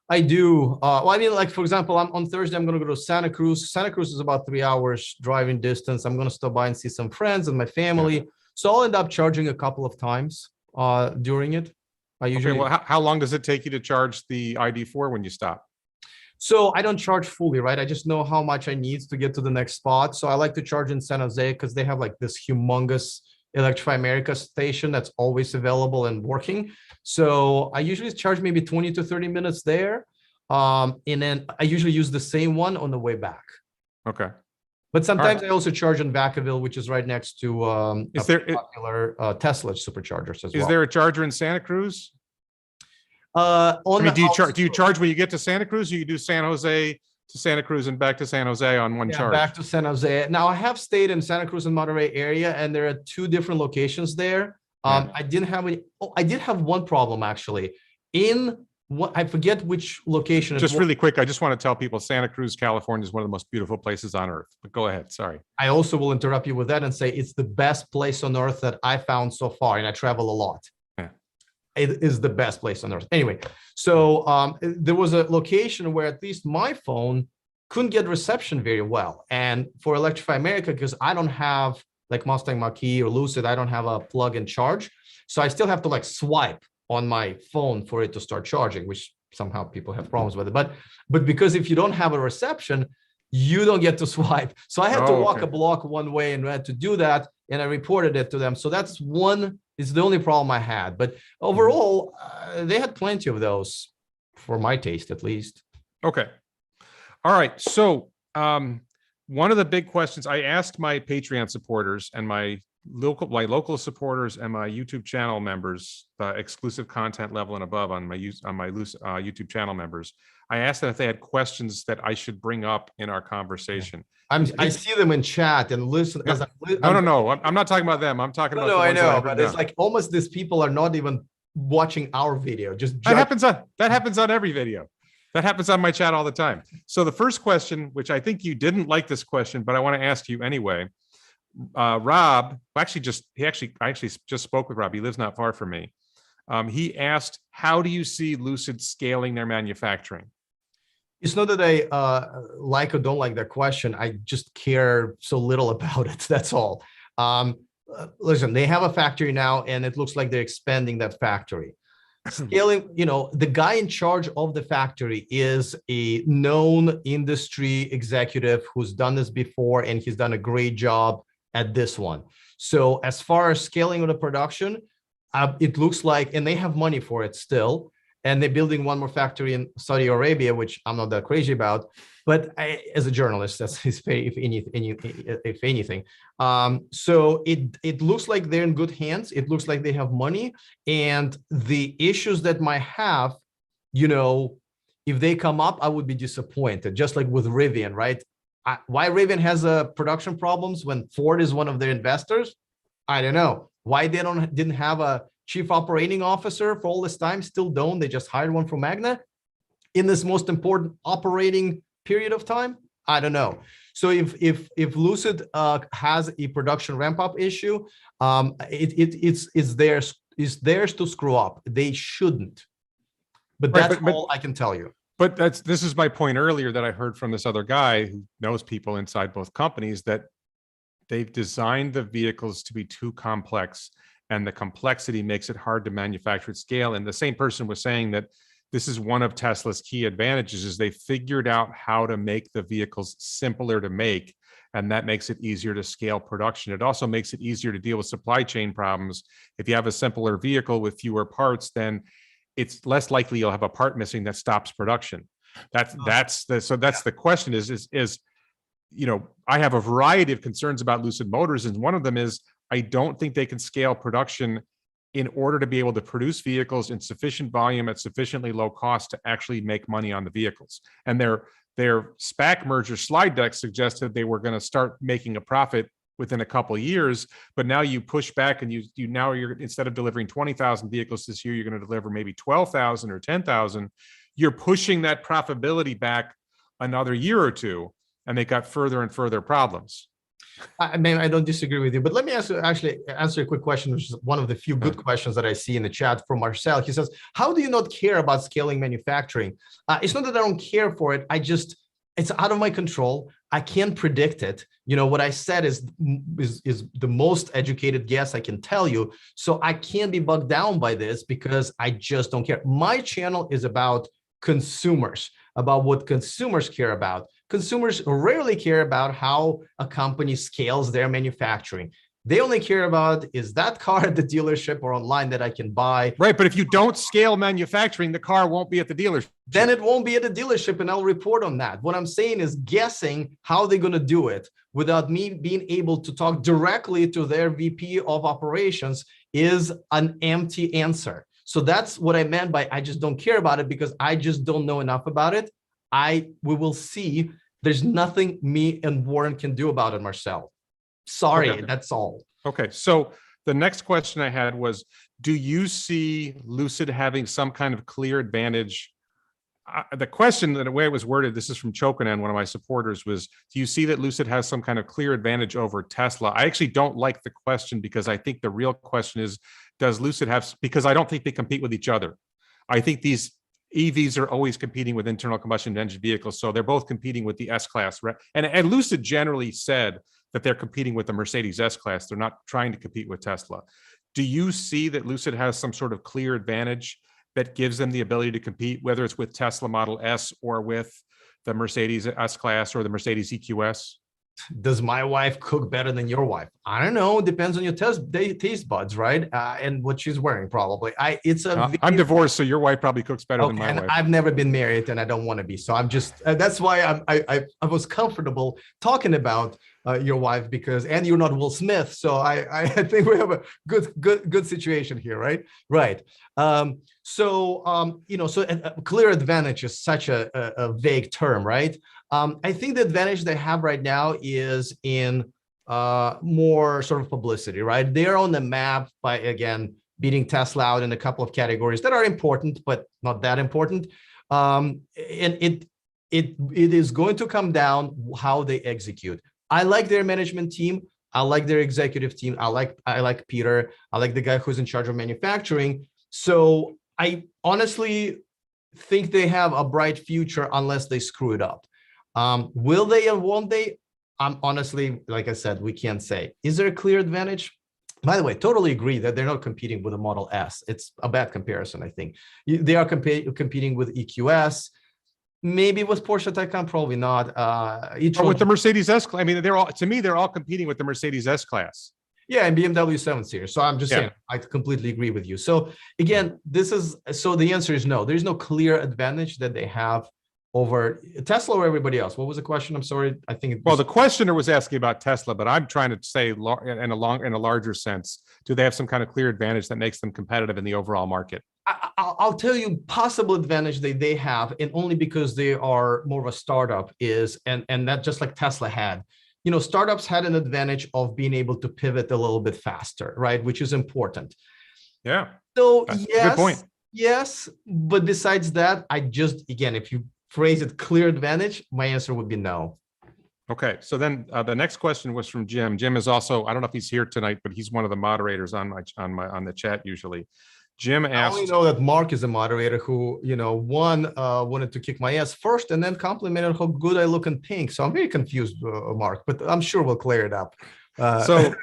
I do. Well, I mean, like, for example, on Thursday, I'm going to go to Santa Cruz. Santa Cruz is about 3 hours driving distance. I'm going to stop by and see some friends and my family. So I'll end up charging a couple of times during it. I usually.
Okay, well, how long does it take you to charge the ID4 when you stop?
So I don't charge fully, right? I just know how much I need to get to the next spot. So I like to charge in San Jose because they have like this humongous Electrify America station that's always available and working. So I usually charge maybe 20 to 30 minutes there. And then I usually use the same one on the way back.
Okay.
But sometimes I also charge in Vacaville, which is right next to popular Tesla superchargers as well.
Is there a charger in Santa Cruz? Do you charge when you get to Santa Cruz, or you do San Jose to Santa Cruz and back to San Jose on one charge?
Back to San Jose. Now I have stayed in Santa Cruz and Monterey area, and there are 2 different locations there. I didn't have any. Oh, I did have one problem actually. I forget which location.
Just really quick, I just want to tell people Santa Cruz, California is one of the most beautiful places on earth. But go ahead. Sorry.
I also will interrupt you with that and say it's the best place on earth that I found so far, and I travel a lot. It is the best place on earth. Anyway, so there was a location where at least my phone couldn't get reception very well. And for Electrify America, because I don't have like Mustang Mach-E or Lucid, I don't have a plug and charge. So I still have to like swipe on my phone for it to start charging, which somehow people have problems with it. But because if you don't have a reception, you don't get to swipe. So I had to walk a block one way and I had to do that. And I reported it to them. So that's it's the only problem I had. But overall, they had plenty of those for my taste, at least.
Okay. All right. So one of the big questions I asked my Patreon supporters and my local supporters and my YouTube channel members, the exclusive content level and above on my YouTube channel members, I asked them if they had questions that I should bring up in our conversation.
I see them in chat and listen.
No, I'm not talking about them. I'm talking about.
No, I know, but it's like almost these people are not even watching our video.
That happens on every video. That happens on my chat all the time. So the first question, which I think you didn't like this question, but I want to ask you anyway. Rob, I actually just spoke with Rob. He lives not far from me. He asked, how do you see Lucid scaling their manufacturing?
It's not that I like or don't like that question. I just care so little about it. That's all. Listen, they have a factory now, and it looks like they're expanding that factory. Scaling, the guy in charge of the factory is a known industry executive who's done this before, and he's done a great job at this one. So as far as scaling of the production, it looks like, and they have money for it still, and they're building one more factory in Saudi Arabia, which I'm not that crazy about. But as a journalist, that's his pay, if anything. So it looks like they're in good hands. It looks like they have money. And the issues that might have, if they come up, I would be disappointed, just like with Rivian, right? Why Rivian has production problems when Ford is one of their investors, I don't know. Why they didn't have a chief operating officer for all this time, still don't. They just hired one from Magna in this most important operating period of time. I don't know. So if Lucid has a production ramp up issue, it's theirs to screw up. They shouldn't. But that's all I can tell you.
But this is my point earlier that I heard from this other guy who knows people inside both companies, that they've designed the vehicles to be too complex, and the complexity makes it hard to manufacture at scale. And the same person was saying that this is one of Tesla's key advantages, is they figured out how to make the vehicles simpler to make, and that makes it easier to scale production. It also makes it easier to deal with supply chain problems. If you have a simpler vehicle with fewer parts, then it's less likely you'll have a part missing that stops production. That's the question is, I have a variety of concerns about Lucid Motors, and one of them is I don't think they can scale production in order to be able to produce vehicles in sufficient volume at sufficiently low cost to actually make money on the vehicles. And their SPAC merger slide deck suggested they were going to start making a profit within a couple of years, but now you push back and you're instead of delivering 20,000 vehicles this year, you're going to deliver maybe 12,000 or 10,000. you're pushing that profitability back another year or two, and they got further and further problems.
I mean, I don't disagree with you, but let me actually answer a quick question, which is one of the few good questions that I see in the chat from Marcel. He says, how do you not care about scaling manufacturing? It's not that I don't care for it. It's out of my control. I can't predict it. What I said is the most educated guess I can tell you. So I can't be bogged down by this because I just don't care. My channel is about consumers, about what consumers care about. Consumers rarely care about how a company scales their manufacturing. They only care about, is that car at the dealership or online that I can buy?
Right, but if you don't scale manufacturing, the car won't be at the dealership.
Then it won't be at the dealership, and I'll report on that. What I'm saying is guessing how they're going to do it without me being able to talk directly to their VP of operations is an empty answer. So that's what I meant by I just don't care about it, because I just don't know enough about it. We will see. There's nothing me and Warren can do about it, Marcel. Sorry, okay. That's all.
Okay, so the next question I had was, do you see Lucid having some kind of clear advantage? The question, the way it was worded, this is from Chokanen, one of my supporters, was, do you see that Lucid has some kind of clear advantage over Tesla? I actually don't like the question, because I think the real question is, does Lucid have, because I don't think they compete with each other. I think these EVs are always competing with internal combustion engine vehicles. So they're both competing with the S-Class. And Lucid generally said that they're competing with the Mercedes S-Class. They're not trying to compete with Tesla. Do you see that Lucid has some sort of clear advantage that gives them the ability to compete, whether it's with Tesla Model S or with the Mercedes S-Class or the Mercedes EQS?
Does my wife cook better than your wife? I don't know. It depends on your taste buds, right? And what she's wearing, probably.
I'm divorced, so your wife probably cooks better than my wife.
I've never been married, and I don't want to be. So I'm just. That's why I was comfortable talking about your wife, and you're not Will Smith, so I think we have a good situation here, right? Right. So a clear advantage is such a vague term, right? I think the advantage they have right now is in more sort of publicity, right? They're on the map by, again, beating Tesla out in a couple of categories that are important, but not that important. And it is going to come down how they execute. I like their management team. I like their executive team. I like Peter. I like the guy who's in charge of manufacturing. So I honestly think they have a bright future unless they screw it up. Will they and won't they? Honestly, like I said, we can't say. Is there a clear advantage? By the way, totally agree that they're not competing with the Model S. It's a bad comparison, I think. They are competing with EQS, maybe with Porsche Taycan, probably not.
Or with the Mercedes S-Class. I mean, they're all competing with the Mercedes S-Class.
Yeah, and BMW 7 Series. So I'm just saying, I completely agree with you. So again, the answer is no. There's no clear advantage that they have over Tesla or everybody else. What was the question? I'm sorry. I think
the questioner was asking about Tesla, but I'm trying to say in a larger sense, do they have some kind of clear advantage that makes them competitive in the overall market?
I'll tell you possible advantage they have, and only because they are more of a startup is, and that just like Tesla had, startups had an advantage of being able to pivot a little bit faster, right? Which is important.
Yeah.
So
good point.
Yes, but besides that, again, if you phrase it clear advantage, my answer would be no.
Okay, so then the next question was from Jim. Jim is also, I don't know if he's here tonight, but he's one of the moderators on the chat usually. Jim asked,
I only know that Mark is a moderator who, wanted to kick my ass first and then complimented how good I look in pink. So I'm very confused, Mark, but I'm sure we'll clear it up.
So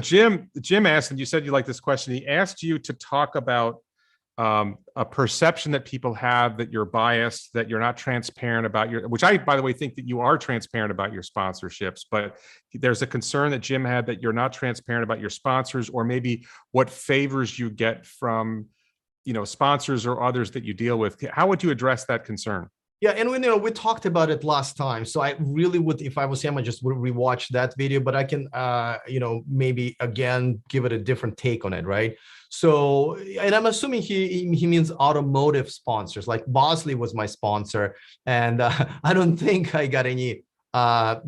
Jim asked, and you said you like this question. He asked you to talk about a perception that people have that you're biased, that you're not transparent about which I, by the way, think that you are transparent about your sponsorships, but there's a concern that Jim had that you're not transparent about your sponsors, or maybe what favors you get from, sponsors or others that you deal with. How would you address that concern?
Yeah, and we talked about it last time. So I really would, if I was him, I just would rewatch that video, but I can, maybe again, give it a different take on it, right? So, and I'm assuming he means automotive sponsors, like Bosley was my sponsor. And I don't think I got any,
well,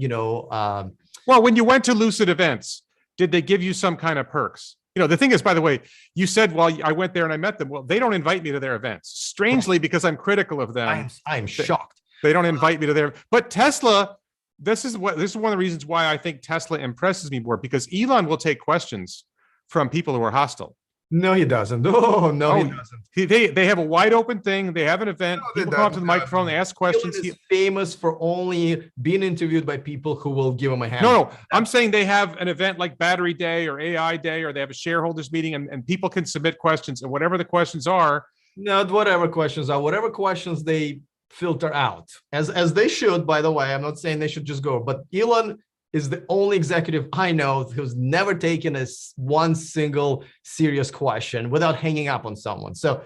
when you went to Lucid events, did they give you some kind of perks? the thing is, by the way, you said, well, I went there and I met them. Well, they don't invite me to their events. Strangely, because I'm critical of them.
I'm shocked.
They don't invite me to their, but Tesla, this is one of the reasons why I think Tesla impresses me more, because Elon will take questions from people who are hostile.
No, he doesn't. Oh, no, he doesn't.
They have a wide open thing. They have an event.
No,
people come up to the microphone. They ask questions.
Elon is famous for only being interviewed by people who will give him a hand.
No, I'm saying they have an event like Battery Day or AI Day, or they have a shareholders meeting, and people can submit questions, and whatever the questions are.
Not whatever questions are, whatever questions they filter out, as they should, by the way. I'm not saying they should just go, but Elon is the only executive I know who's never taken one single serious question without hanging up on someone. So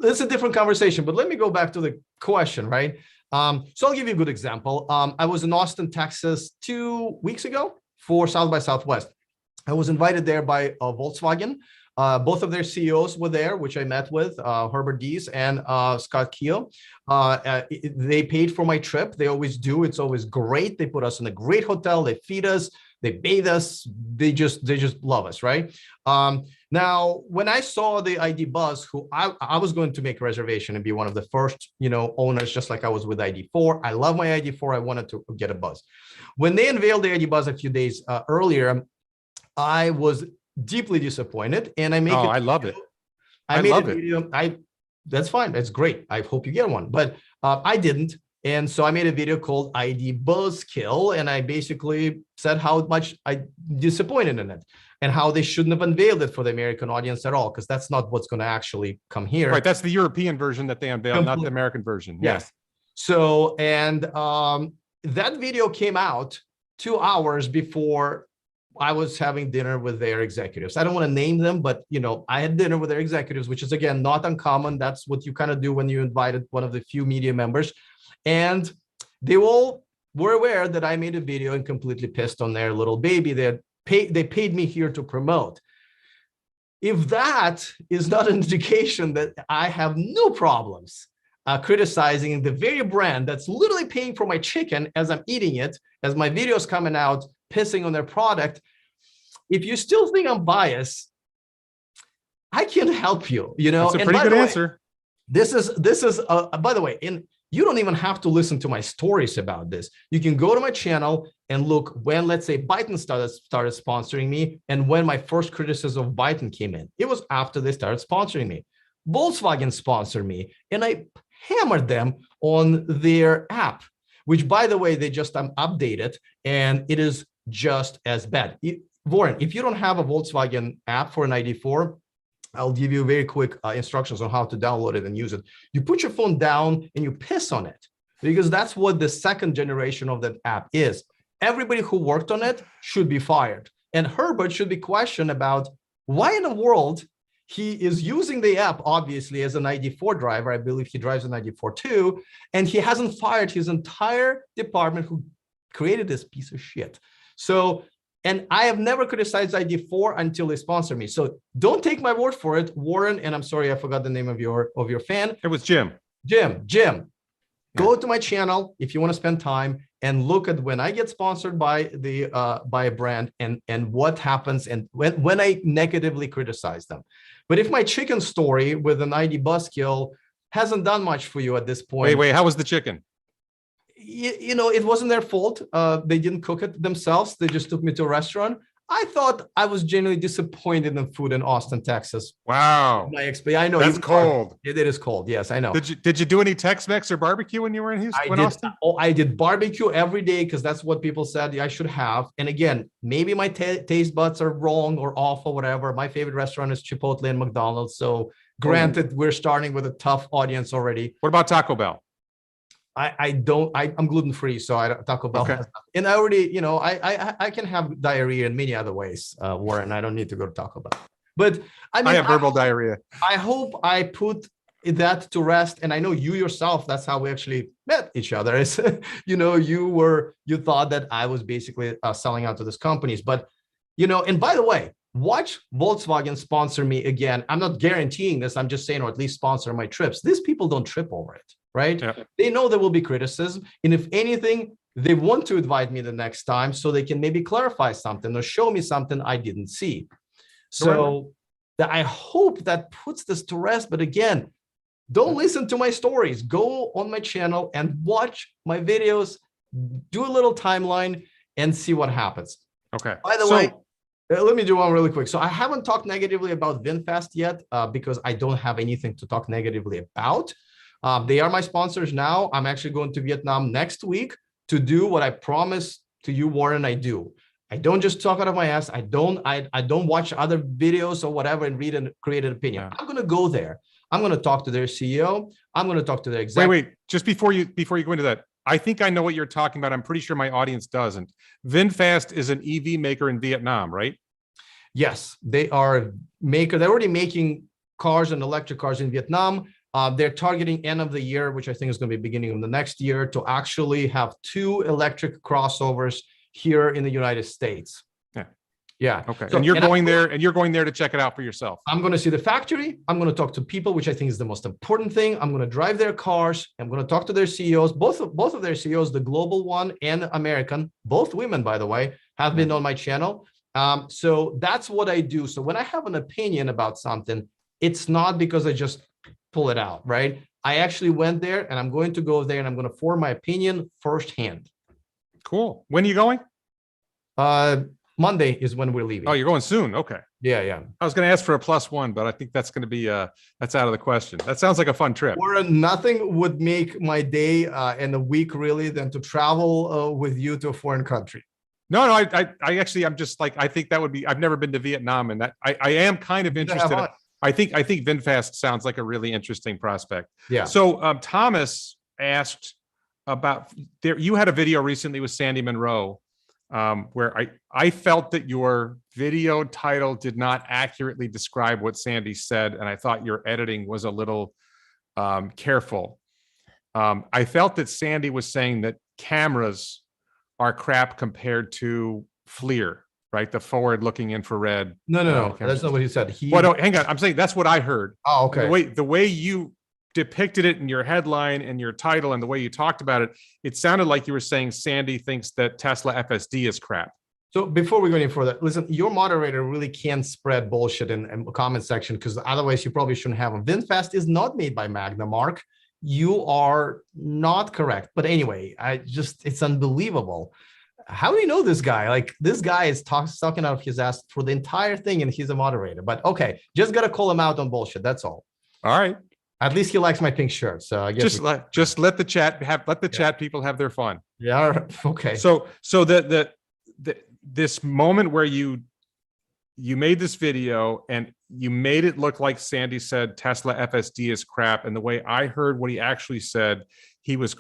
it's a different conversation, but let me go back to the question, right? So I'll give you a good example. I was in Austin, Texas 2 weeks ago for South by Southwest. I was invited there by Volkswagen. Both of their CEOs were there, which I met with, Herbert Diess and Scott Keogh. They paid for my trip. They always do. It's always great. They put us in a great hotel. They feed us. They bathe us. They just love us, right? Now, when I saw the ID Buzz, who I was going to make a reservation and be one of the first, owners, just like I was with ID4. I love my ID4. I wanted to get a Buzz. When they unveiled the ID Buzz a few days earlier, I was deeply disappointed, and I
I love it.
I made a video. That's fine. That's great. I hope you get one, but I didn't. And so I made a video called ID Buzzkill, and I basically said how much I disappointed in it and how they shouldn't have unveiled it for the American audience at all, because that's not what's going to actually come here.
Right. That's the European version that they unveiled, not the American version.
Yes. So, and that video came out 2 hours before I was having dinner with their executives. I don't want to name them, but I had dinner with their executives, which is, again, not uncommon. That's what you kind of do when you invited one of the few media members. And they all were aware that I made a video and completely pissed on their little baby. They paid me here to promote. If that is not an indication that I have no problems criticizing the very brand that's literally paying for my chicken as I'm eating it, as my videos coming out, pissing on their product. If you still think I'm biased, I can't help you.
That's a pretty good answer.
This is by the way, and you don't even have to listen to my stories about this. You can go to my channel and look when, let's say, Byton started sponsoring me, and when my first criticism of Byton came in. It was after they started sponsoring me. Volkswagen sponsored me, and I hammered them on their app, which, by the way, they just updated, and it is just as bad. Warren, if you don't have a Volkswagen app for an ID4, I'll give you very quick instructions on how to download it and use it. You put your phone down and you piss on it, because that's what the second generation of that app is. Everybody who worked on it should be fired. And Herbert should be questioned about why in the world he is using the app, obviously, as an ID4 driver. I believe he drives an ID4 too, and he hasn't fired his entire department who created this piece of shit. So, and I have never criticized ID4 until they sponsor me. So don't take my word for it, Warren. And I'm sorry, I forgot the name of your fan.
It was Jim.
Jim. Go to my channel if you want to spend time and look at when I get sponsored by a brand and what happens and when I negatively criticize them. But if my chicken story with an ID Buzzkill hasn't done much for you at this point.
Wait, how was the chicken?
It wasn't their fault. They didn't cook it themselves. They just took me to a restaurant. I thought I was genuinely disappointed in food in Austin, Texas.
Wow.
I know
that's cold.
It is cold. Yes, I know.
Did you do any Tex-Mex or barbecue when you were in Houston?
I did barbecue every day because that's what people said I should have. And again, maybe my taste buds are wrong or off or whatever. My favorite restaurant is Chipotle and McDonald's. So granted, we're starting with a tough audience already.
What about Taco Bell?
I'm gluten-free, so Taco Bell.
Okay.
And I already, I can have diarrhea in many other ways, Warren. I don't need to go to Taco Bell. But I
have verbal diarrhea.
I hope I put that to rest. And I know you yourself, that's how we actually met each other. Is, you thought that I was basically selling out to these companies. But, and by the way, watch Volkswagen sponsor me again. I'm not guaranteeing this. I'm just saying, or at least sponsor my trips. These people don't trip over it. Right? Yeah. They know there will be criticism. And if anything, they want to invite me the next time so they can maybe clarify something or show me something I didn't see. So I hope that puts this to rest. But again, don't listen to my stories. Go on my channel and watch my videos, do a little timeline and see what happens.
Okay.
By the way, let me do one really quick. So I haven't talked negatively about VinFast yet because I don't have anything to talk negatively about. They are my sponsors now. I'm actually going to Vietnam next week to do what I promised to you, Warren. I do. I don't just talk out of my ass. I don't watch other videos or whatever and read and create an opinion. I'm going to go there. I'm going to talk to their CEO. I'm going to talk to their executive.
Wait. Just before you go into that, I think I know what you're talking about. I'm pretty sure my audience doesn't. VinFast is an EV maker in Vietnam, right?
Yes, they are a maker. They're already making cars and electric cars in Vietnam. They're targeting end of the year, which I think is going to be beginning of the next year, to actually have 2 electric crossovers here in the United States. Yeah.
Okay. So, and you're going there to check it out for yourself.
I'm going to see the factory. I'm going to talk to people, which I think is the most important thing. I'm going to drive their cars. I'm going to talk to their CEOs. Both of their CEOs, the global one and American, both women, by the way, have been on my channel. So that's what I do. So when I have an opinion about something, it's not because I just pull it out, right? I actually went there and I'm going to go there and I'm going to form my opinion firsthand.
Cool. When are you going?
Monday is when we're leaving.
Oh, you're going soon. Okay.
Yeah.
I was going to ask for a +1, but I think that's going to be that's out of the question. That sounds like a fun trip.
Or nothing would make my day and a week really than to travel with you to a foreign country.
No, I actually, I'm just like, I think that would be, I've never been to Vietnam, and that I am kind of interested. I think VinFast sounds like a really interesting prospect.
Yeah.
So Thomas asked about you had a video recently with Sandy Monroe where I felt that your video title did not accurately describe what Sandy said, and I thought your editing was a little careful. I felt that Sandy was saying that cameras are crap compared to FLIR, right? The forward-looking infrared.
No. That's not what he said.
Well, no, hang on. I'm saying that's what I heard.
Oh, okay.
The way you depicted it in your headline and your title and the way you talked about it, it sounded like you were saying Sandy thinks that Tesla FSD is crap.
So before we go any further, listen, your moderator really can't spread bullshit in the comment section, because otherwise you probably shouldn't have them. VinFast is not made by Magna, Mark. You are not correct. But anyway, it's unbelievable. How do you know this guy? Like, this guy is talking out of his ass for the entire thing, and he's a moderator. But okay, just got to call him out on bullshit. That's all.
All right.
At least he likes my pink shirt. So I guess
just let the chat people have their fun.
Yeah. Okay.
So this moment where you made this video and you made it look like Sandy said Tesla FSD is crap, and the way I heard what he actually said, he was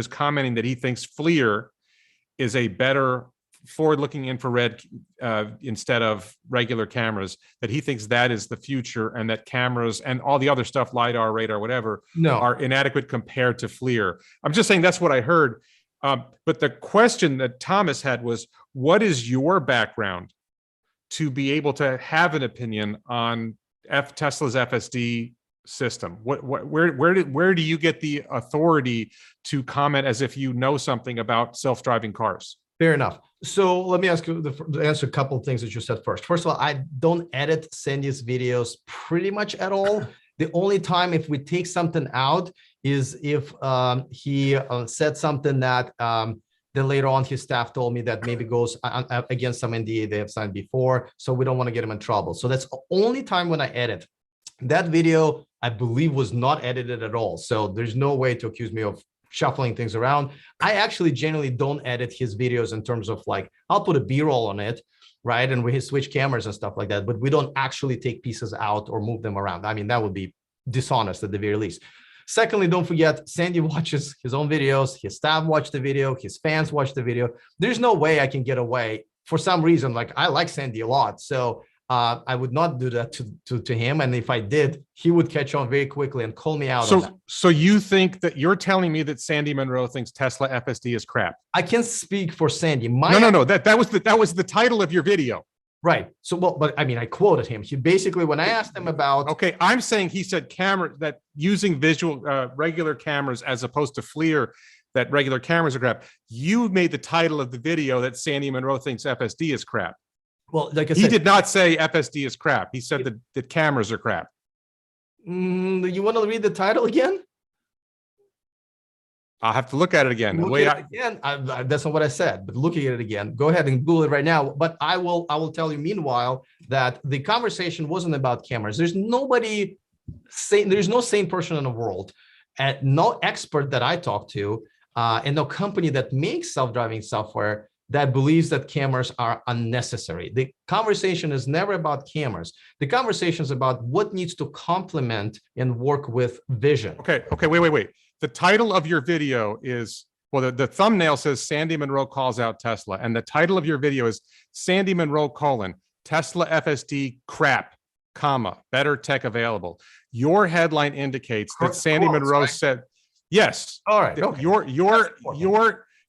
commenting that he thinks FLIR is a better forward-looking infrared instead of regular cameras, that he thinks that is the future, and that cameras and all the other stuff, LiDAR, radar, whatever, are inadequate compared to FLIR. I'm just saying that's what I heard. But the question that Thomas had was, what is your background to be able to have an opinion on Tesla's FSD system? Where do you get the authority to comment as if you know something about self-driving cars?
Fair enough. So let me ask you to answer a couple of things that you said first. First of all, I don't edit Sandy's videos pretty much at all. The only time if we take something out is if he said something that then later on his staff told me that maybe goes against some NDA they have signed before. So we don't want to get him in trouble. So that's the only time when I edit. That video, I believe, was not edited at all. So there's no way to accuse me of shuffling things around. I actually generally don't edit his videos in terms of, like, I'll put a B-roll on it, right? And we switch cameras and stuff like that, but we don't actually take pieces out or move them around. I mean, that would be dishonest at the very least. Secondly, don't forget, Sandy watches his own videos, his staff watch the video, his fans watch the video. There's no way I can get away for some reason. Like, I like Sandy a lot, so I would not do that to him. And if I did, he would catch on very quickly and call me out on that.
So you think that you're telling me that Sandy Monroe thinks Tesla FSD is crap?
I can't speak for Sandy.
No. That was the title of your video.
Right. So, well, but I mean, I quoted him. He basically, when I asked him about.
Okay, I'm saying he said that using regular cameras as opposed to FLIR, that regular cameras are crap. You made the title of the video that Sandy Monroe thinks FSD is crap.
Well, like I
He
said,
did not say FSD is crap. He said that cameras are crap.
you want to read the title again?
I'll have to look at it again.
Look at it again. That's not what I said, but looking at it again, go ahead and Google it right now. But I will tell you meanwhile that the conversation wasn't about cameras. There's nobody saying, there's no sane person in the world, and no expert that I talk to, and no company that makes self-driving software that believes that cameras are unnecessary. The conversation is never about cameras. The conversation is about what needs to complement and work with vision.
Okay, wait. The title of your video is, well, the thumbnail says Sandy Munro calls out Tesla, and the title of your video is Sandy Munro : Tesla FSD crap, better tech available. Your headline indicates that Sandy Munro said, yes.
All right. Okay.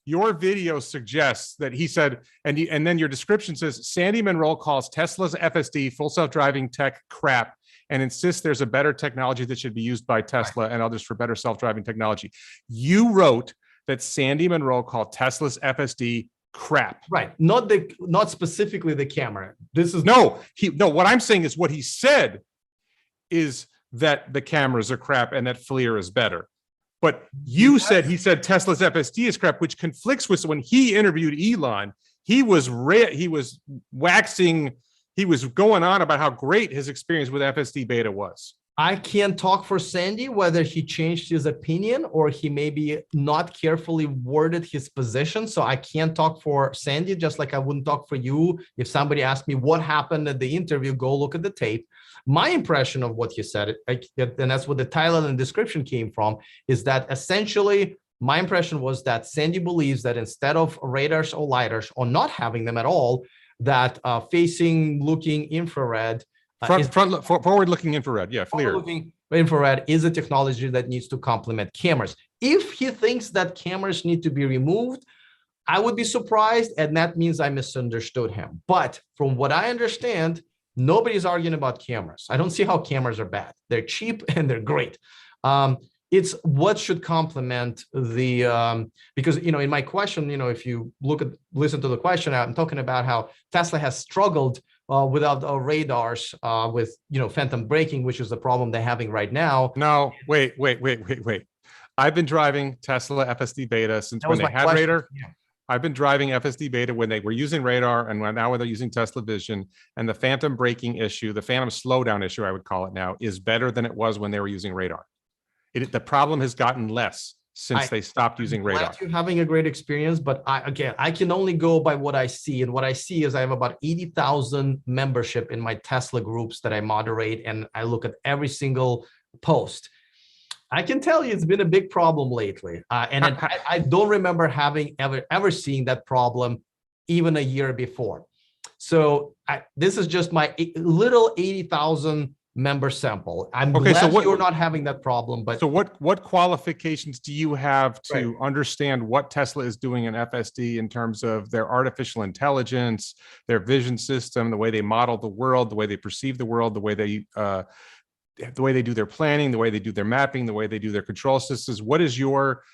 Your video suggests that he said, and then your description says Sandy Munro calls Tesla's FSD full self-driving tech crap and insists there's a better technology that should be used by Tesla and others for better self-driving technology. You wrote that Sandy Munro called Tesla's FSD crap.
Right. Not specifically the camera. This is
what I'm saying is what he said is that the cameras are crap and that FLIR is better. But you said he said Tesla's FSD is crap, which conflicts with when he interviewed Elon. He was going on about how great his experience with FSD beta was.
I can't talk for Sandy whether he changed his opinion or he maybe not carefully worded his position. So I can't talk for Sandy, just like I wouldn't talk for you. If somebody asked me what happened at the interview, go look at the tape. My impression of what he said, and that's what the title and description came from, is that essentially my impression was that Sandy believes that instead of radars or lidars, or not having them at all, that looking infrared,
forward-looking infrared, FLIR.
Forward-looking infrared is a technology that needs to complement cameras. If he thinks that cameras need to be removed, I would be surprised, and that means I misunderstood him. But from what I understand, nobody's arguing about cameras. I don't see how cameras are bad. They're cheap and they're great. It's what should complement the, because, in my question, if you listen to the question, I'm talking about how Tesla has struggled without radars, with, phantom braking, which is the problem they're having right now.
No, wait. I've been driving Tesla FSD beta since when they had radar. Yeah. I've been driving FSD beta when they were using radar and now when they're using Tesla Vision, and the phantom braking issue, the phantom slowdown issue, I would call it now, is better than it was when they were using radar. The problem has gotten less since they stopped using radar.
You're having a great experience, but I can only go by what I see. And what I see is I have about 80,000 membership in my Tesla groups that I moderate, and I look at every single post. I can tell you it's been a big problem lately. And I don't remember having ever seen that problem even a year before. So this is just my little 80,000 member sample. I'm glad you're not having that problem. But
so what qualifications do you have to understand what Tesla is doing in FSD in terms of their artificial intelligence, their vision system, the way they model the world, the way they perceive the world, the way they do their planning, the way they do their mapping, the way they do their control systems? What is your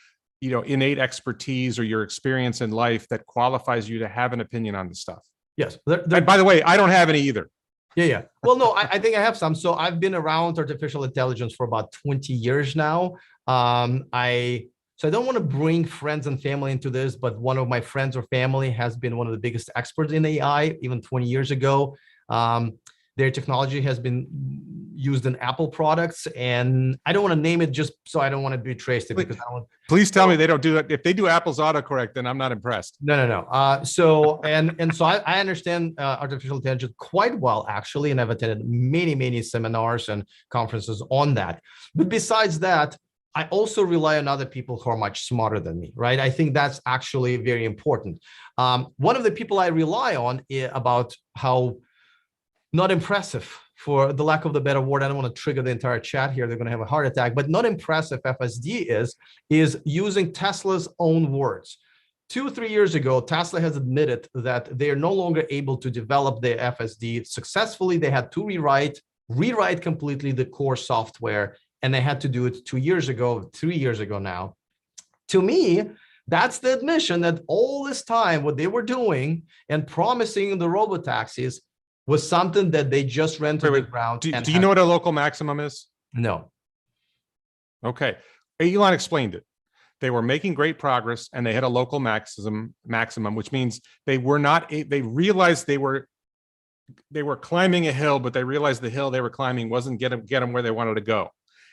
innate expertise or your experience in life that qualifies you to have an opinion on this stuff?
Yes.
And by the way, I don't have any either.
Yeah. Well, no, I think I have some. So I've been around artificial intelligence for about 20 years now. So I don't want to bring friends and family into this, but one of my friends or family has been one of the biggest experts in AI, even 20 years ago. Their technology has been used in Apple products, and I don't want to name it just so I don't want to betray it. Because
please tell me they don't do that. If they do Apple's autocorrect, then I'm not impressed.
No. So I understand artificial intelligence quite well, actually, and I've attended many seminars and conferences on that. But besides that, I also rely on other people who are much smarter than me, right? I think that's actually very important. One of the people I rely on about how not impressive, for the lack of the better word, I don't want to trigger the entire chat here, they're going to have a heart attack, but not impressive FSD is using Tesla's own words. 2-3 years ago, Tesla has admitted that they are no longer able to develop their FSD successfully. They had to rewrite completely the core software, and they had to do it 2 years ago, 3 years ago now. To me, That's the admission that all this time, what they were doing and promising the robotaxis was something that they just ran to the ground.
Do you know what a local maximum is?
No.
Okay. Elon explained it. They were making great progress and they hit a local maximum, which means they realized they were climbing a hill, but they realized the hill they were climbing wasn't get them where they wanted to go.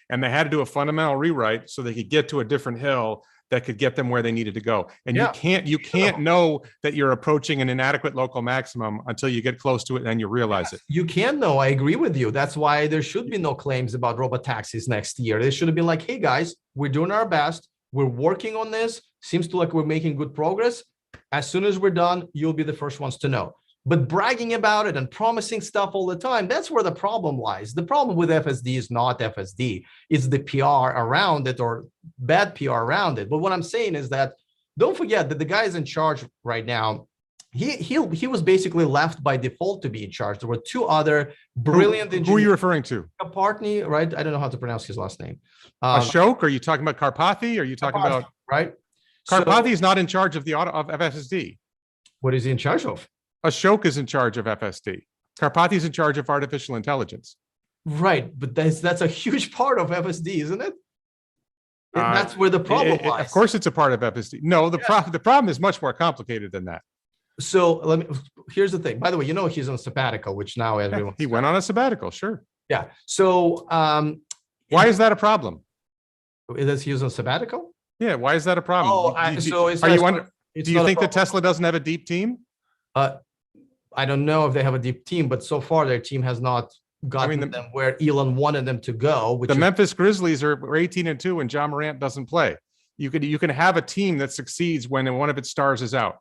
And they had to do a fundamental rewrite so they could get to a different hill that could get them where they needed to go. And you can't know that you're approaching an inadequate local maximum until you get close to it and you realize it.
You can know. I agree with you. That's why there should be no claims about robotaxis next year. They should have been like, hey guys, we're doing our best. We're working on this. Seems to like we're making good progress. As soon as we're done, you'll be the first ones to know. But bragging about it and promising stuff all the time, that's where the problem lies. The problem with FSD is not FSD. It's the PR around it or bad PR around it. But what I'm saying is that don't forget that the guy is in charge right now. He was basically left by default to be in charge. There were two other brilliant engineers.
Who are you referring to?
Karpathy, right? I don't know how to pronounce his last name.
Ashok? Are you talking about Karpathy? Are you talking about
right?
Karpathy is not in charge of the of FSD.
What is he in charge of?
Ashok is in charge of FSD. Karpathy is in charge of artificial intelligence.
Right, but that's a huge part of FSD, isn't it? That's where the problem lies.
Of course, it's a part of FSD. No, the problem is much more complicated than that.
So here's the thing. By the way, you know he's on sabbatical, which now everyone
he went on a sabbatical, sure.
Yeah. So
why is that a problem?
Is he on sabbatical?
Yeah, why is that a problem? Do you think that Tesla doesn't have a deep team?
I don't know if they have a deep team, but so far their team has not gotten them where Elon wanted them to go. Which
Memphis Grizzlies are 18-2 and John Morant doesn't play. You can have a team that succeeds when one of its stars is out.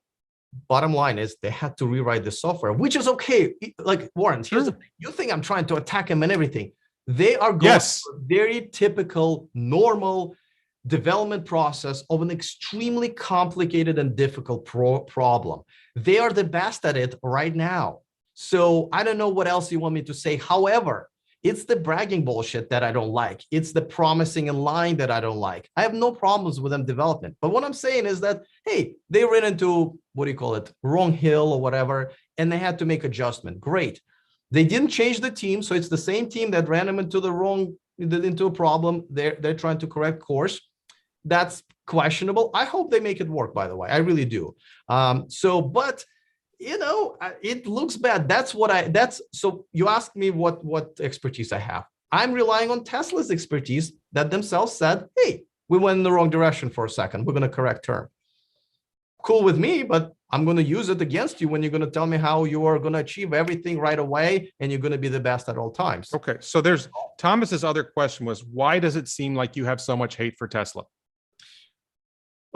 Bottom line is they had to rewrite the software, which is okay. Like Warren, here's the thing. You think I'm trying to attack him and everything. They are going through a very typical, normal development process of an extremely complicated and difficult problem. They are the best at it right now. So I don't know what else you want me to say. However, it's the bragging bullshit that I don't like. It's the promising and lying that I don't like. I have no problems with them development. But what I'm saying is that, hey, they ran into, wrong hill or whatever, and they had to make adjustment. Great. They didn't change the team. So it's the same team that ran them into into a problem. They're trying to correct course. That's questionable. I hope they make it work, by the way. I really do. But it looks bad. So you asked me what expertise I have. I'm relying on Tesla's expertise that themselves said, hey, we went in the wrong direction for a second. We're going to correct term. Cool with me, but I'm going to use it against you when you're going to tell me how you are going to achieve everything right away and you're going to be the best at all times.
Okay. So there's Thomas's other question was, why does it seem like you have so much hate for Tesla?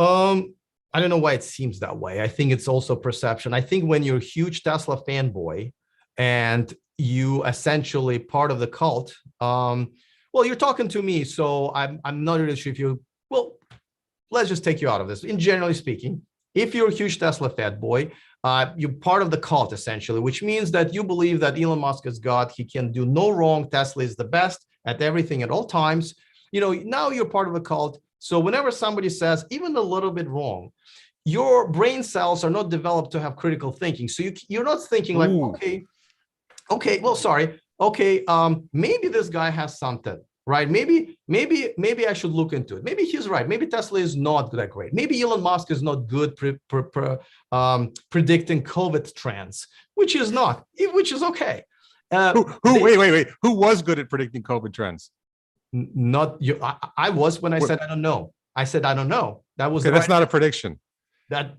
I don't know why it seems that way. I think it's also perception. I think when you're a huge Tesla fanboy and you essentially part of the cult, well, you're talking to me, so I'm not really sure if let's just take you out of this. In generally speaking, if you're a huge Tesla fanboy, you're part of the cult essentially, which means that you believe that Elon Musk is God. He can do no wrong. Tesla is the best at everything at all times. Now you're part of the cult. So whenever somebody says even a little bit wrong, your brain cells are not developed to have critical thinking. So you're not thinking like, okay, maybe this guy has something, right? Maybe I should look into it. Maybe he's right. Maybe Tesla is not that great. Maybe Elon Musk is not good predicting COVID trends, which is okay.
Wait. Who was good at predicting COVID trends?
Not you. I was when I said I don't know. I said I don't know. That was
that's not a prediction.
That's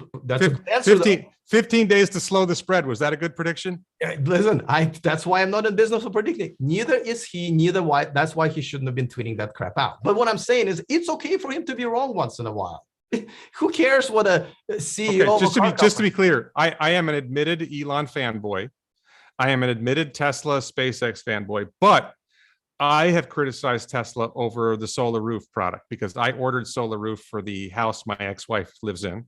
15 days to slow the spread. Was that a good prediction?
Listen, that's why I'm not in business of predicting. Neither is he. Neither why. That's why he shouldn't have been tweeting that crap out. But what I'm saying is, it's okay for him to be wrong once in a while. Who cares what a CEO?
Okay, just to be clear, I am an admitted Elon fanboy. I am an admitted Tesla, SpaceX fanboy, but I have criticized Tesla over the solar roof product because I ordered solar roof for the house my ex-wife lives in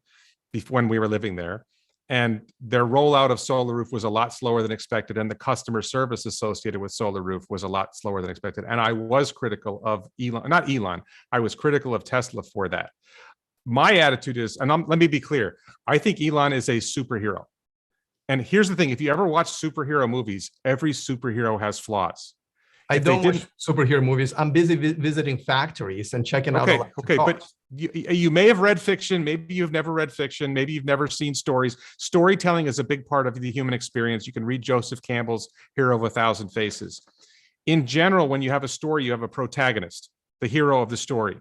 when we were living there. And their rollout of solar roof was a lot slower than expected. And the customer service associated with solar roof was a lot slower than expected. And I was critical of I was critical of Tesla for that. My attitude is, and let me be clear, I think Elon is a superhero. And here's the thing: if you ever watch superhero movies, every superhero has flaws.
I
If they
don't watch
didn't,
superhero movies. I'm busy visiting factories and checking out
okay,
electric
but
cars.
you may have read fiction. Maybe you've never read fiction. Maybe you've never seen stories. Storytelling is a big part of the human experience. You can read Joseph Campbell's Hero of a Thousand Faces. In general, when you have a story, you have a protagonist, the hero of the story.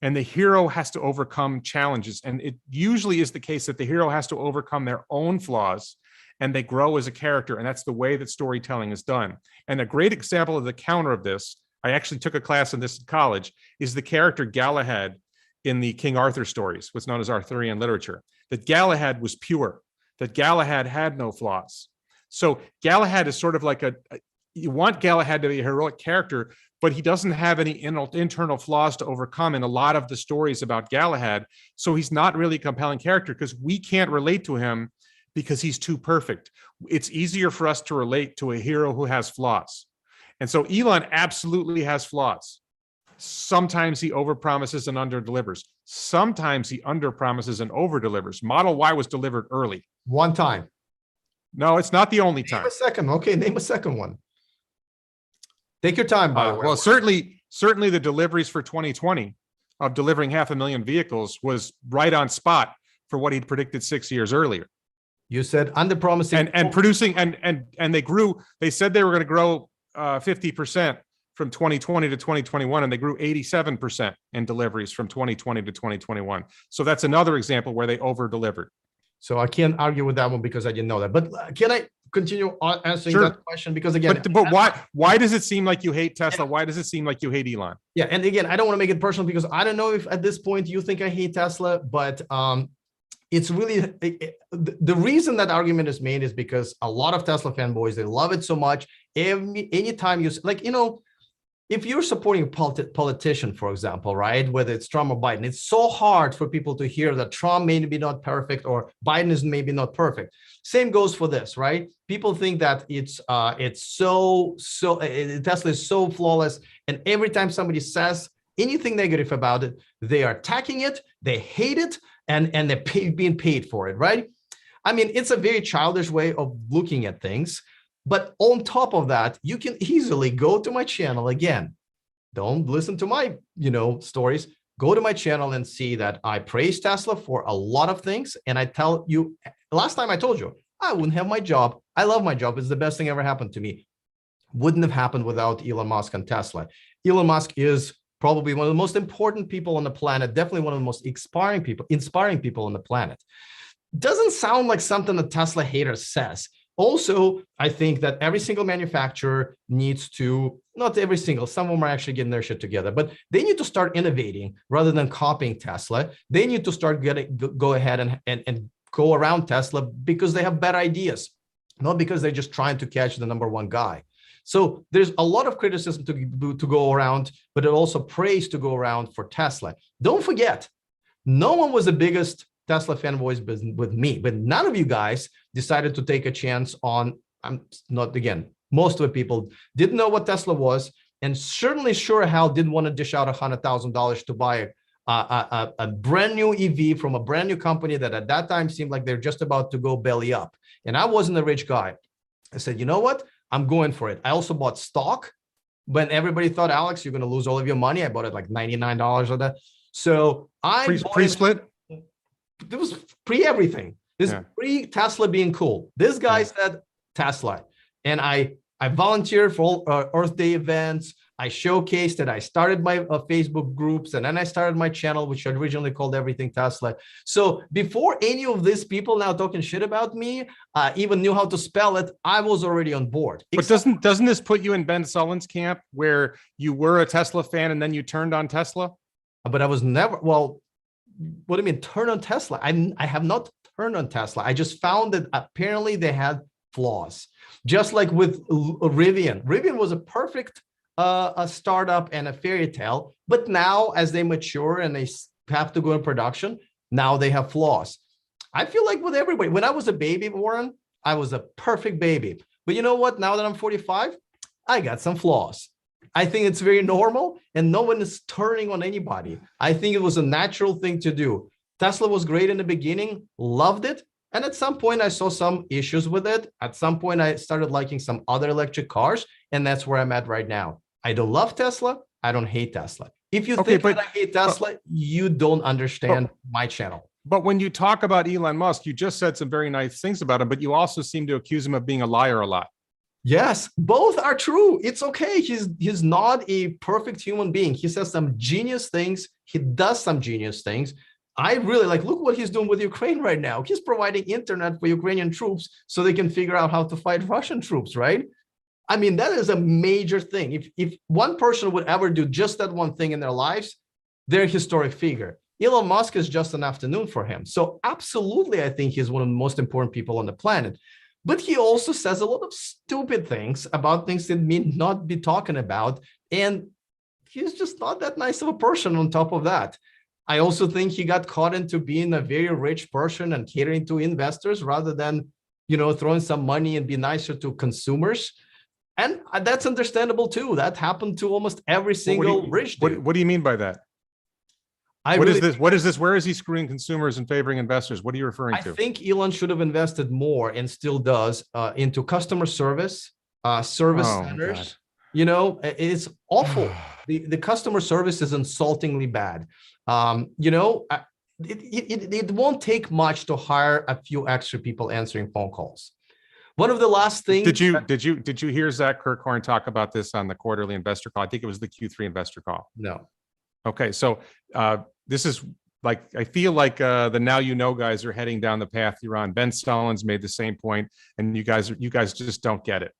And the hero has to overcome challenges. And it usually is the case that the hero has to overcome their own flaws and they grow as a character. And that's the way that storytelling is done. And a great example of the counter of this, I actually took a class on this in college, is the character Galahad in the King Arthur stories, what's known as Arthurian literature, that Galahad was pure, that Galahad had no flaws. So Galahad is sort of like you want Galahad to be a heroic character, but he doesn't have any internal flaws to overcome in a lot of the stories about Galahad. So he's not really a compelling character because we can't relate to him because he's too perfect. It's easier for us to relate to a hero who has flaws. And so Elon absolutely has flaws. Sometimes he overpromises and underdelivers. Sometimes he underpromises and overdelivers. Model Y was delivered early.
One time.
No, it's not the only
Name
time.
a second. Okay, name a second one. Take your time, by the way.
Well, certainly the deliveries for 2020 of delivering 500,000 vehicles was right on spot for what he'd predicted 6 years earlier.
You said underpromising
and producing and they grew. They said they were going to grow 50% from 2020 to 2021, and they grew 87% in deliveries from 2020 to 2021. So that's another example where they over delivered.
So I can't argue with that one because I didn't know that. But can I continue answering
Sure.
that question? Because again,
but why does it seem like you hate Tesla? Why does it seem like you hate Elon?
Yeah, and again, I don't want to make it personal because I don't know if at this point you think I hate Tesla, but it's really the reason that argument is made is because a lot of Tesla fanboys, they love it so much. Anytime you like, if you're supporting a politician, for example, right, whether it's Trump or Biden, it's so hard for people to hear that Trump may be not perfect or Biden is maybe not perfect. Same goes for this, right? People think that Tesla is so flawless, and every time somebody says anything negative about it, they are attacking it, they hate it, and they're being paid for it, right? I mean, it's a very childish way of looking at things. But on top of that, you can easily go to my channel again. Don't listen to my, stories. Go to my channel and see that I praise Tesla for a lot of things. And I tell you, last time I told you, I wouldn't have my job. I love my job. It's the best thing ever happened to me. Wouldn't have happened without Elon Musk and Tesla. Elon Musk is probably one of the most important people on the planet, definitely one of the most inspiring people on the planet. Doesn't sound like something a Tesla hater says. Also, I think that every single manufacturer needs to, not every single, some of them are actually getting their shit together, but they need to start innovating rather than copying Tesla. They need to start go ahead and go around Tesla because they have better ideas, not because they're just trying to catch the number one guy. So there's a lot of criticism to go around, but it also praise to go around for Tesla. Don't forget, no one was the biggest Tesla fanboys with me, but none of you guys decided to take a chance on, most of the people didn't know what Tesla was, and certainly sure hell didn't want to dish out $100,000 to buy a brand new EV from a brand new company that at that time seemed like they're just about to go belly up. And I wasn't a rich guy. I said, you know what? I'm going for it. I also bought stock when everybody thought, Alex, you're going to lose all of your money. I bought it like $99 or that. So I
pre-split.
It was pre-everything. This pre-Tesla being cool. This guy said Tesla. And I volunteered for all Earth Day events. I showcased it. I started my Facebook groups, and then I started my channel, which I originally called Everything Tesla. So before any of these people now talking shit about me even knew how to spell it, I was already on board.
But doesn't this put you in Ben Sullivan's camp where you were a Tesla fan and then you turned on Tesla?
But I was never, well, what do you mean turn on Tesla? I have not turned on Tesla. I just found that apparently they had flaws. Just like with Rivian. Rivian was a perfect a startup and a fairy tale, but now as they mature and they have to go in production, now they have flaws. I feel like with everybody, when I was a baby, Warren, I was a perfect baby. But you know what? Now that I'm 45, I got some flaws. I think it's very normal and no one is turning on anybody. I think it was a natural thing to do. Tesla was great in the beginning, loved it. And at some point, I saw some issues with it. At some point, I started liking some other electric cars. And that's where I'm at right now. I don't love Tesla. I don't hate Tesla. If you think that I hate Tesla, you don't understand my channel.
But when you talk about Elon Musk, you just said some very nice things about him, but you also seem to accuse him of being a liar a lot.
Yes, both are true. It's okay. He's not a perfect human being. He says some genius things. He does some genius things. I really look what he's doing with Ukraine right now. He's providing internet for Ukrainian troops so they can figure out how to fight Russian troops, right? I mean, that is a major thing. If one person would ever do just that one thing in their lives, they're a historic figure. Elon Musk is just an afternoon for him. So absolutely, I think he's one of the most important people on the planet. But he also says a lot of stupid things about things that may not be talking about. And he's just not that nice of a person on top of that. I also think he got caught into being a very rich person and catering to investors rather than, throwing some money and be nicer to consumers. And that's understandable too. That happened to almost every single rich dude.
What do you mean by that? What is this? Where is he screwing consumers and favoring investors? What are you referring to?
I think Elon should have invested more and still does into customer service, service centers. It's awful. The customer service is insultingly bad. It won't take much to hire a few extra people answering phone calls. One of the last things.
Did you hear Zach Kirkhorn talk about this on the quarterly investor call? I think it was the Q3 investor call.
No.
Okay, so this is I feel like the Now You Know guys are heading down the path you're on. Ben Stallings made the same point, and you guys just don't get it.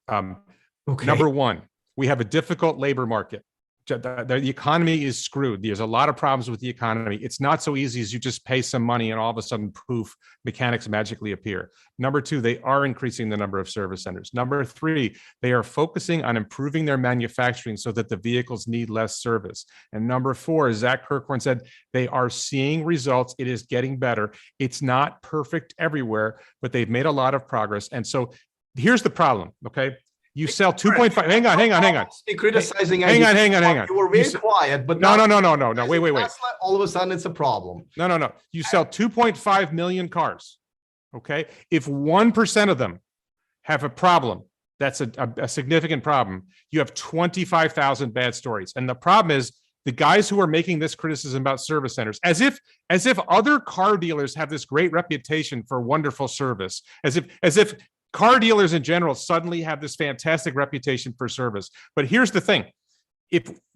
Okay.
Number one, we have a difficult labor market. The economy is screwed. There's a lot of problems with the economy. It's not so easy as you just pay some money and all of a sudden, poof, mechanics magically appear. Number two, they are increasing the number of service centers. Number three, they are focusing on improving their manufacturing so that the vehicles need less service. And number four, as Zach Kirkhorn said, they are seeing results. It is getting better. It's not perfect everywhere, but they've made a lot of progress. And so here's the problem, okay? You sell 2.5. Hang on.
Criticizing.
Hang on.
You were very quiet, but
no. Wait.
Tesla, all of a sudden, it's a problem.
No. You sell 2.5 million cars. Okay. If 1% of them have a problem, that's a significant problem. You have 25,000 bad stories. And the problem is the guys who are making this criticism about service centers, as if other car dealers have this great reputation for wonderful service, as if car dealers in general suddenly have this fantastic reputation for service. But here's the thing.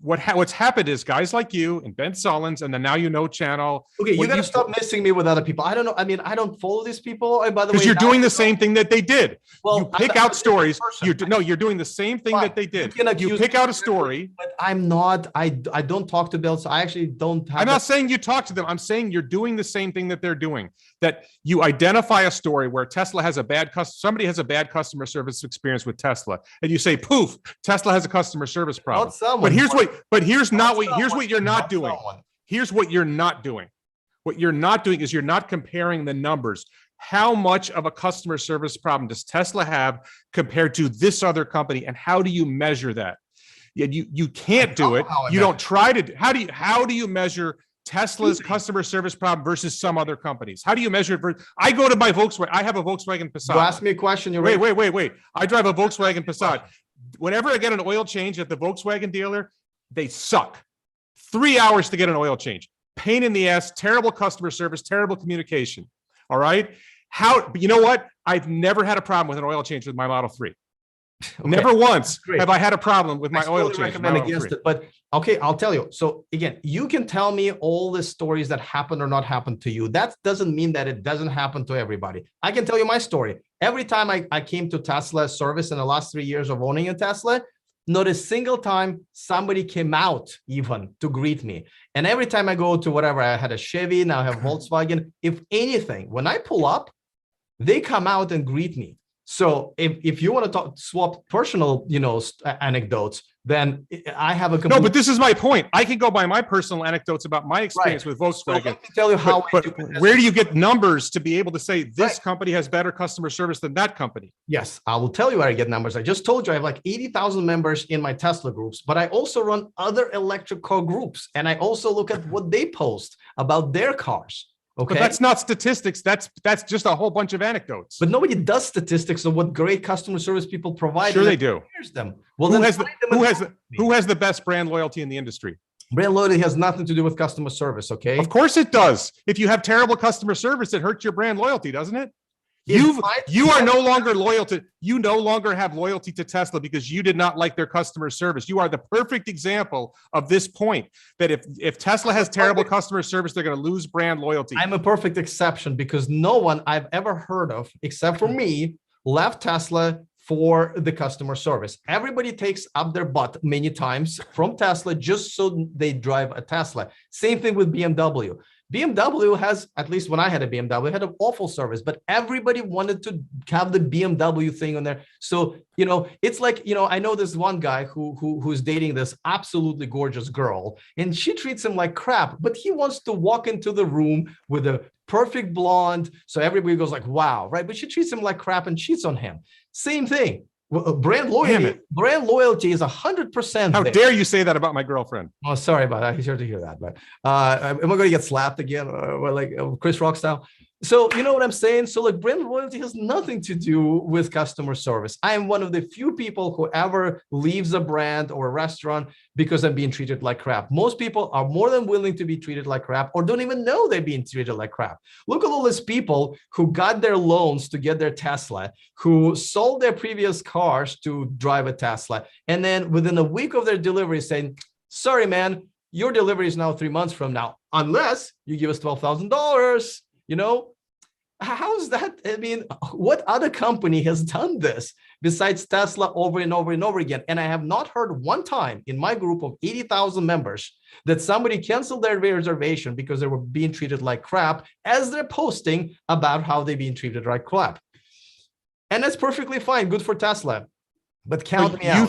What's happened is guys like you and Ben Sullins and the Now You Know channel.
Okay, you got to stop missing me with other people. I don't know. I mean, I don't follow these people. By the way,
because you're doing the same thing that they did.
Well,
you pick out stories. You're doing the same thing that they did. You pick out a story.
But I'm not. I don't talk to Bill. So I actually don't have.
I'm not saying you talk to them. I'm saying you're doing the same thing that they're doing. That you identify a story where Tesla has somebody has a bad customer service experience with Tesla, and you say, "Poof, Tesla has a customer service problem." But here's what you're not doing. Here's what you're not doing. What you're not doing is you're not comparing the numbers. How much of a customer service problem does Tesla have compared to this other company, and how do you measure that? You can't do it. You don't try to. How do you measure Tesla's customer service problem versus some other companies? How do you measure it? I go to my Volkswagen. I have a Volkswagen Passat.
You ask me a question.
Wait. I drive a Volkswagen Passat. Whenever I get an oil change at the Volkswagen dealer, they suck. 3 hours to get an oil change. Pain in the ass, terrible customer service, terrible communication. All right. But you know what? I've never had a problem with an oil change with my Model 3. Okay. Never once have I had a problem with my oil change.
Recommend against it, but okay, I'll tell you. So again, you can tell me all the stories that happened or not happened to you. That doesn't mean that it doesn't happen to everybody. I can tell you my story. Every time I came to Tesla service in the last 3 years of owning a Tesla, not a single time somebody came out even to greet me. And every time I go to whatever, I had a Chevy, now I have Volkswagen. If anything, when I pull up, they come out and greet me. So if you want to swap personal, anecdotes, then I have a
No,
complete.
but this is my point. I can go by my personal anecdotes about my experience with
So
Volkswagen.
let me tell you how.
But where do you get numbers to be able to say this
Right.
company has better customer service than that company?
Yes, I will tell you where I get numbers. I just told you I have like 80,000 members in my Tesla groups, but I also run other electric car groups, and I also look at what they post about their cars. Okay.
But that's not statistics. That's just a whole bunch of anecdotes.
But nobody does statistics of what great customer service people provide.
Sure, they do.
Them. Well,
who has the best brand loyalty in the industry?
Brand loyalty has nothing to do with customer service. Okay.
Of course it does. If you have terrible customer service, it hurts your brand loyalty, doesn't it? You are no longer loyal to, you no longer have loyalty to Tesla because you did not like their customer service. You are the perfect example of this point, that if Tesla has terrible customer service, they're going to lose brand loyalty.
I'm a perfect exception because no one I've ever heard of, except for me, left Tesla for the customer service. Everybody takes up their butt many times from Tesla just so they drive a Tesla. Same thing with BMW. BMW has, at least when I had a BMW, had an awful service, but everybody wanted to have the BMW thing on there. So, it's like, I know this one guy who's dating this absolutely gorgeous girl, and she treats him like crap, but he wants to walk into the room with a perfect blonde. So everybody goes like, wow, right? But she treats him like crap and cheats on him. Same thing. Brand loyalty is 100%.
How dare you say that about my girlfriend?
Oh, sorry about that. He's here to hear that. But am I going to get slapped again, like Chris Rock style? So you know what I'm saying? So like brand loyalty has nothing to do with customer service. I am one of the few people who ever leaves a brand or a restaurant because I'm being treated like crap. Most people are more than willing to be treated like crap or don't even know they're being treated like crap. Look at all these people who got their loans to get their Tesla, who sold their previous cars to drive a Tesla, and then within a week of their delivery saying, sorry, man, your delivery is now 3 months from now, unless you give us $12,000. How's that? I mean, what other company has done this besides Tesla over and over and over again? And I have not heard one time in my group of 80,000 members that somebody canceled their reservation because they were being treated like crap as they're posting about how they're being treated like crap. And that's perfectly fine. Good for Tesla. But count me out.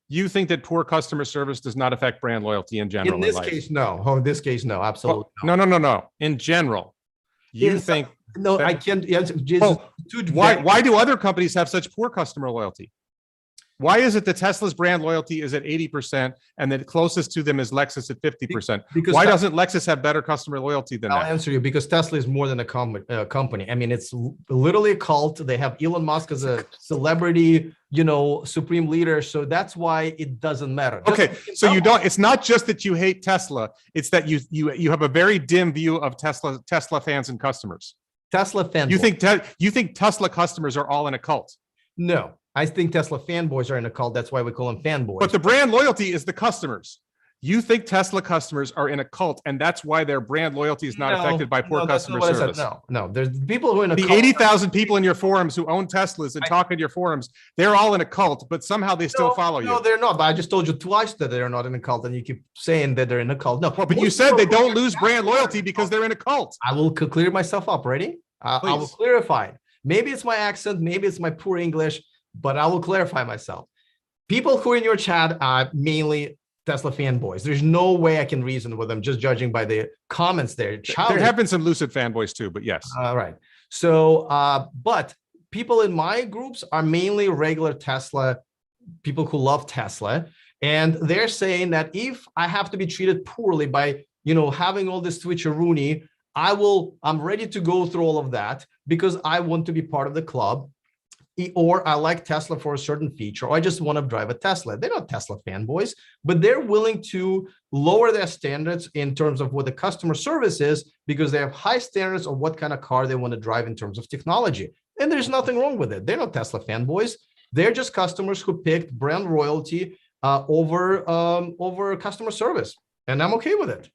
You think that poor customer service does not affect brand loyalty in general?
In this case, no. Oh, in this case, no. Absolutely.
Well, no. In general. Think
no,
that,
I can't.
Why do other companies have such poor customer loyalty? Why is it that Tesla's brand loyalty is at 80% and the closest to them is Lexus at 50%? Why doesn't Lexus have better customer loyalty than that?
I'll answer you, because Tesla is more than a company. I mean, it's literally a cult. They have Elon Musk as a celebrity, supreme leader. So that's why it doesn't matter.
Okay, so it's not just that you hate Tesla. It's that you have a very dim view of Tesla fans and customers.
Tesla fans.
You think Tesla customers are all in a cult?
No. I think Tesla fanboys are in a cult. That's why we call them fanboys.
But the brand loyalty is the customers. You think Tesla customers are in a cult, and that's why their brand loyalty is not affected by poor customer service.
No. There's people who are in a
cult. The 80,000 people in your forums who own Teslas and talk in your forums, they're all in a cult, but somehow they still follow you.
No, they're not. But I just told you twice that they're not in a cult, and you keep saying that they're in a cult. No,
but you said they don't lose brand loyalty because they're in a cult.
I will clear myself up. Ready? I will clarify it. Maybe it's my accent. Maybe it's my poor English. But I will clarify myself. People who are in your chat are mainly Tesla fanboys. There's no way I can reason with them just judging by the comments there.
There have been some Lucid fanboys too, but yes.
All right. So, but people in my groups are mainly regular Tesla, people who love Tesla. And they're saying that if I have to be treated poorly by, having all this switcheroonie, I'm ready to go through all of that because I want to be part of the club. Or I like Tesla for a certain feature, or I just want to drive a Tesla. They're not Tesla fanboys, but they're willing to lower their standards in terms of what the customer service is because they have high standards of what kind of car they want to drive in terms of technology. And there's nothing wrong with it. They're not Tesla fanboys. They're just customers who picked brand loyalty over customer service. And I'm okay with it.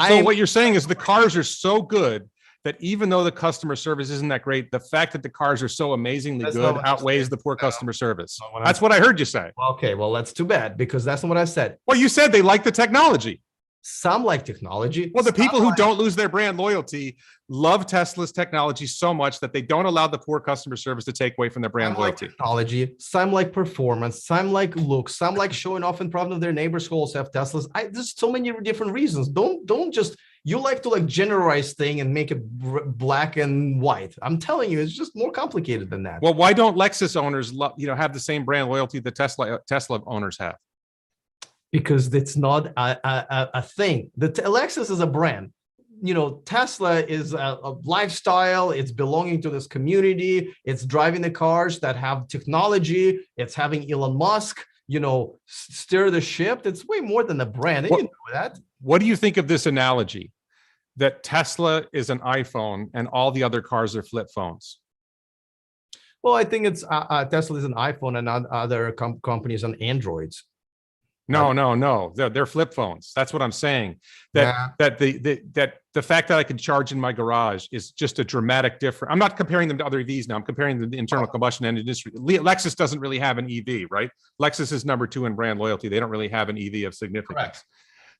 So what you're saying is the cars are so good that even though the customer service isn't that great, the fact that the cars are so amazingly good outweighs the poor customer service. That's what I heard you say.
Okay, well, that's too bad because that's not what I said.
Well, you said they like the technology.
Some like technology.
Well, the
some
people who
like-
don't lose their brand loyalty love Tesla's technology so much that they don't allow the poor customer service to take away from their brand
some like
loyalty.
technology, some like performance, some like looks, some like showing off in front of their neighbors who also have Teslas. There's so many different reasons. Don't just, you like to like generalize thing and make it black and white. I'm telling you, it's just more complicated than that.
Well, why don't Lexus owners have the same brand loyalty that Tesla owners have?
Because it's not a thing. Lexus is a brand. Tesla is a lifestyle. It's belonging to this community. It's driving the cars that have technology. It's having Elon Musk, steer the ship. It's way more than a brand. And you know that.
What do you think of this analogy that Tesla is an iPhone and all the other cars are flip phones?
Well, I think it's Tesla is an iPhone and other companies on Androids.
No. They're flip phones. That's what I'm saying. That the fact that I can charge in my garage is just a dramatic difference. I'm not comparing them to other EVs now. I'm comparing the internal combustion engine industry. Lexus doesn't really have an EV, right? Lexus is number 2 in brand loyalty. They don't really have an EV of significance.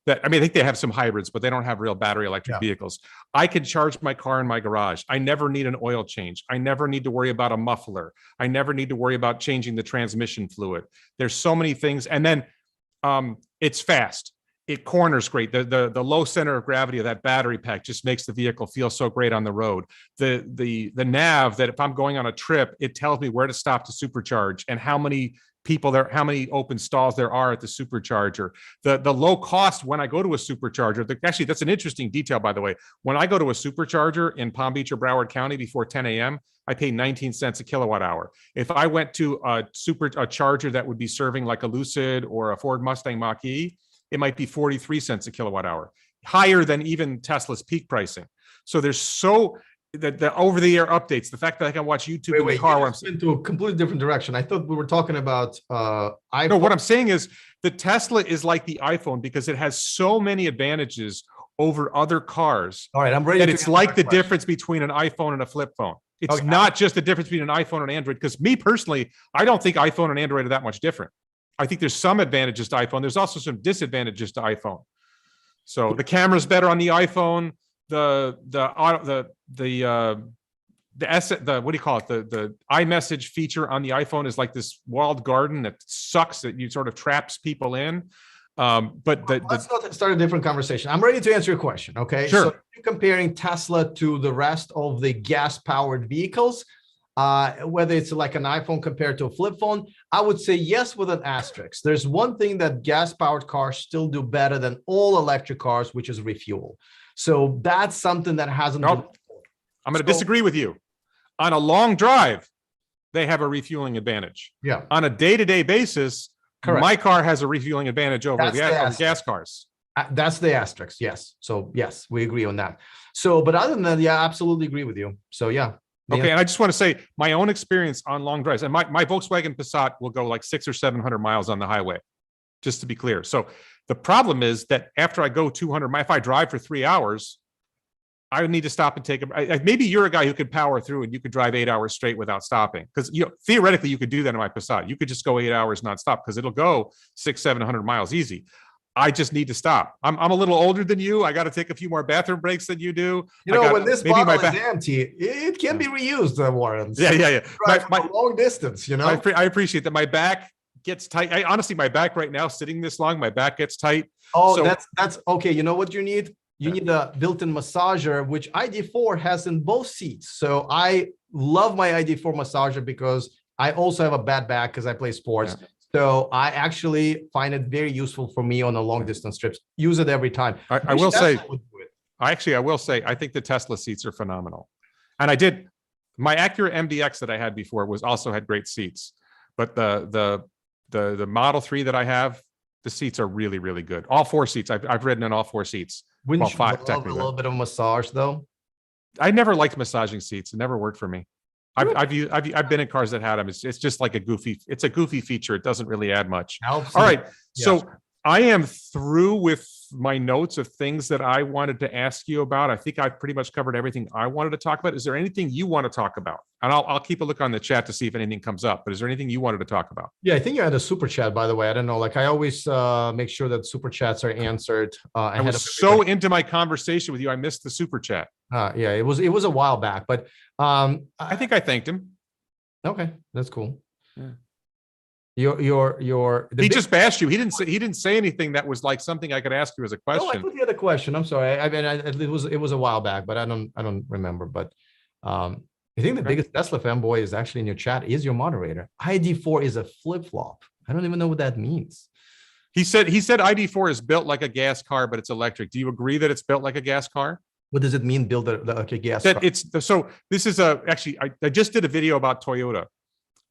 Correct.
I think they have some hybrids, but they don't have real battery electric vehicles. I can charge my car in my garage. I never need an oil change. I never need to worry about a muffler. I never need to worry about changing the transmission fluid. There's so many things. And then it's fast. It corners great. The low center of gravity of that battery pack just makes the vehicle feel so great on the road. The nav that if I'm going on a trip, it tells me where to stop to supercharge and how many people there, how many open stalls there are at the supercharger. The low cost when I go to a supercharger. Actually, that's an interesting detail, by the way. When I go to a supercharger in Palm Beach or Broward County before 10 a.m., I pay 19 cents a kilowatt hour. If I went to a charger that would be serving like a Lucid or a Ford Mustang Mach-E, it might be 43 cents a kilowatt hour, higher than even Tesla's peak pricing. So there's the over-the-air updates, the fact that I can watch YouTube in the car.
You just went to a completely different direction. I thought we were talking about iPhone.
No, what I'm saying is the Tesla is like the iPhone because it has so many advantages over other cars.
All right, I'm ready.
That it's like the difference between an iPhone and a flip phone. It's not just the difference between an iPhone and Android, because me personally, I don't think iPhone and Android are that much different. I think there's some advantages to iPhone. There's also some disadvantages to iPhone. So the camera's better on the iPhone. The what do you call it? The iMessage feature on the iPhone is like this walled garden that sucks, that you sort of traps people in. But let's
not start a different conversation. I'm ready to answer your question. Okay.
Sure.
So you're comparing Tesla to the rest of the gas-powered vehicles, whether it's like an iPhone compared to a flip phone. I would say yes, with an asterisk. There's one thing that gas-powered cars still do better than all electric cars, which is refuel. So that's something that hasn't.
Nope. I'm going to disagree with you. On a long drive, they have a refueling advantage.
Yeah.
On a day-to-day basis, correct, my car has a refueling advantage over the gas cars.
That's the asterisk. Yes. So yes, we agree on that. So, but other than that, yeah, I absolutely agree with you. So yeah.
Okay. And I just want to say my own experience on long drives, and my Volkswagen Passat will go like 600 or 700 miles on the highway, just to be clear. So the problem is that after I go 200 miles, if I drive for 3 hours, I would need to stop and take a. Maybe you're a guy who could power through and you could drive 8 hours straight without stopping. Because theoretically you could do that in my Passat. You could just go 8 hours nonstop because it'll go 600-700 miles easy. I just need to stop. I'm a little older than you. I got to take a few more bathroom breaks than you do.
When this bottle is empty, it can be reused, Warren.
Yeah.
My long distance,
I appreciate that. My back gets tight. Honestly, my back right now, sitting this long, my back gets tight.
Oh, so, that's okay. You know what you need? You need a built-in massager, which ID4 has in both seats. So I love my ID4 massager because I also have a bad back because I play sports. Yeah. So I actually find it very useful for me on the long distance trips. Use it every time.
I will say, I think the Tesla seats are phenomenal. And my Acura MDX that I had before also had great seats, but the Model 3 that I have, the seats are really, really good. All 4 seats. I've ridden in all 4 seats.
Wouldn't you love a little bit of massage though? I
never liked massaging seats. It never worked for me. I've been in cars that had them. It's just like a goofy feature. It doesn't really add much.
Helps.
All right.
Yes.
So I am through with my notes of things that I wanted to ask you about. I think I've pretty much covered everything I wanted to talk about. Is there anything you want to talk about? And I'll keep a look on the chat to see if anything comes up. But is there anything you wanted to talk about?
Yeah, I think you had a super chat, by the way. I don't know. Like I always make sure that super chats are answered.
I
Ahead
was
of
so
everybody.
into my conversation with you, I missed the super chat.
Yeah, it was a while back, but
I think I thanked him.
okay, that's cool.
Yeah.
He
just bashed you. He didn't say anything that was like something I could ask you as a question.
No, I thought he had a question. I'm sorry. I mean, it was a while back, but I don't remember. But I think the biggest Tesla fanboy is actually in your chat. Is your moderator? ID4 is a flip flop. I don't even know what that means.
He said ID4 is built like a gas car, but it's electric. Do you agree that it's built like a gas car?
What does it mean? Build like a gas car?
So this is actually I just did a video about Toyota.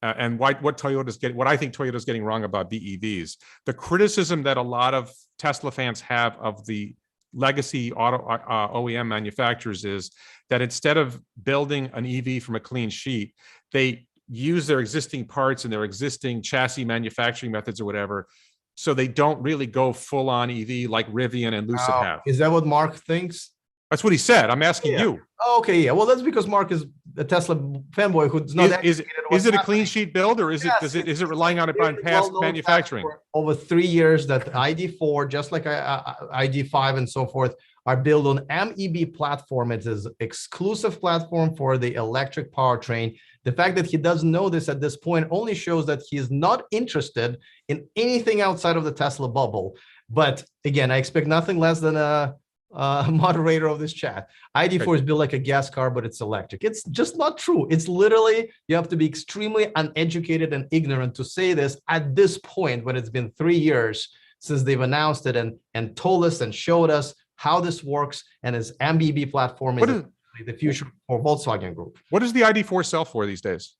And what I think Toyota's getting wrong about BEVs. The criticism that a lot of Tesla fans have of the legacy auto OEM manufacturers is that instead of building an EV from a clean sheet, they use their existing parts and their existing chassis manufacturing methods or whatever. So they don't really go full on EV like Rivian and Lucid have.
Is that what Mark thinks?
That's what he said. I'm asking you.
Oh, okay, yeah. Well, that's because Mark is a Tesla fanboy who's not.
Is it a clean sheet build, or is it relying on past manufacturing?
Over 3 years, that ID4, just like ID5 and so forth, are built on MEB platform. It is exclusive platform for the electric powertrain. The fact that he doesn't know this at this point only shows that he is not interested in anything outside of the Tesla bubble. But again, I expect nothing less than a moderator of this chat. ID4 is built like a gas car, but it's electric. It's just not true. It's literally, you have to be extremely uneducated and ignorant to say this at this point when it's been 3 years since they've announced it and told us and showed us how this works, and his MEB platform is the future for Volkswagen Group.
What does the ID4 sell for these days?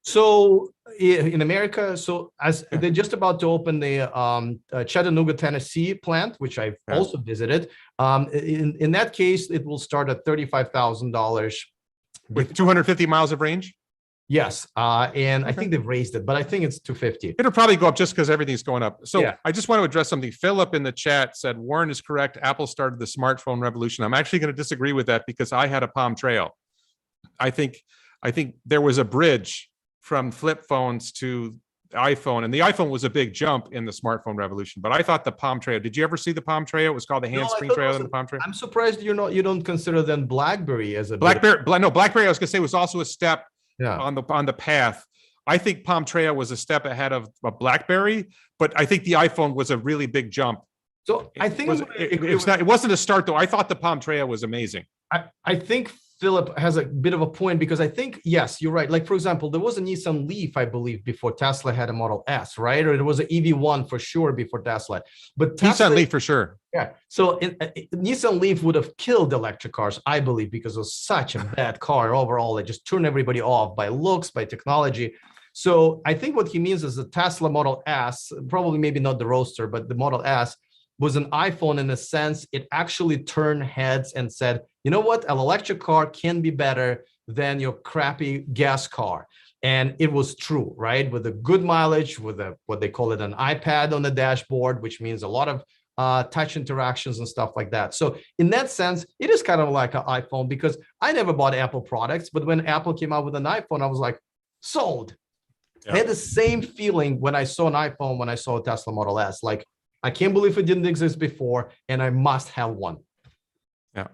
So in America, they're just about to open the Chattanooga, Tennessee plant, which I've also visited. In that case, it will start at $35,000
with 250 miles of range.
Yes, and I think they've raised it, but I think it's 250.
It'll probably go up just because everything's going up. So I just want to address something. Philip in the chat said Warren is correct. Apple started the smartphone revolution. I'm actually going to disagree with that because I had a Palm Treo. I think there was a bridge from flip phones to the iPhone, and the iPhone was a big jump in the smartphone revolution. But I thought the Palm Treo. Did you ever see the Palm Treo? It was called the hand-screen Treo and the Palm Treo.
I'm surprised you don't consider then BlackBerry as a
BlackBerry. No, BlackBerry. I was going to say was also a step on the path. I think Palm Treo was a step ahead of BlackBerry, but I think the iPhone was a really big jump.
So I think
it wasn't a start though. I thought the Palm Treo was amazing.
I think Philip has a bit of a point because I think, yes, you're right. Like, for example, there was a Nissan Leaf, I believe, before Tesla had a Model S, right? Or there was an EV1 for sure before Tesla. But Tesla,
Nissan Leaf for sure.
Yeah. So Nissan Leaf would have killed electric cars, I believe, because it was such a bad car overall. It just turned everybody off by looks, by technology. So I think what he means is the Tesla Model S, probably maybe not the Roadster, but the Model S, was an iPhone in a sense. It actually turned heads and said, you know what, an electric car can be better than your crappy gas car. And it was true, right? With a good mileage, with what they call it, an iPad on the dashboard, which means a lot of touch interactions and stuff like that. So in that sense, it is kind of like an iPhone, because I never bought Apple products, but when Apple came out with an iPhone, I was like, sold. I had the same feeling when I saw an iPhone, when I saw a Tesla Model S, like, I can't believe it didn't exist before, and I must have one.
Yeah.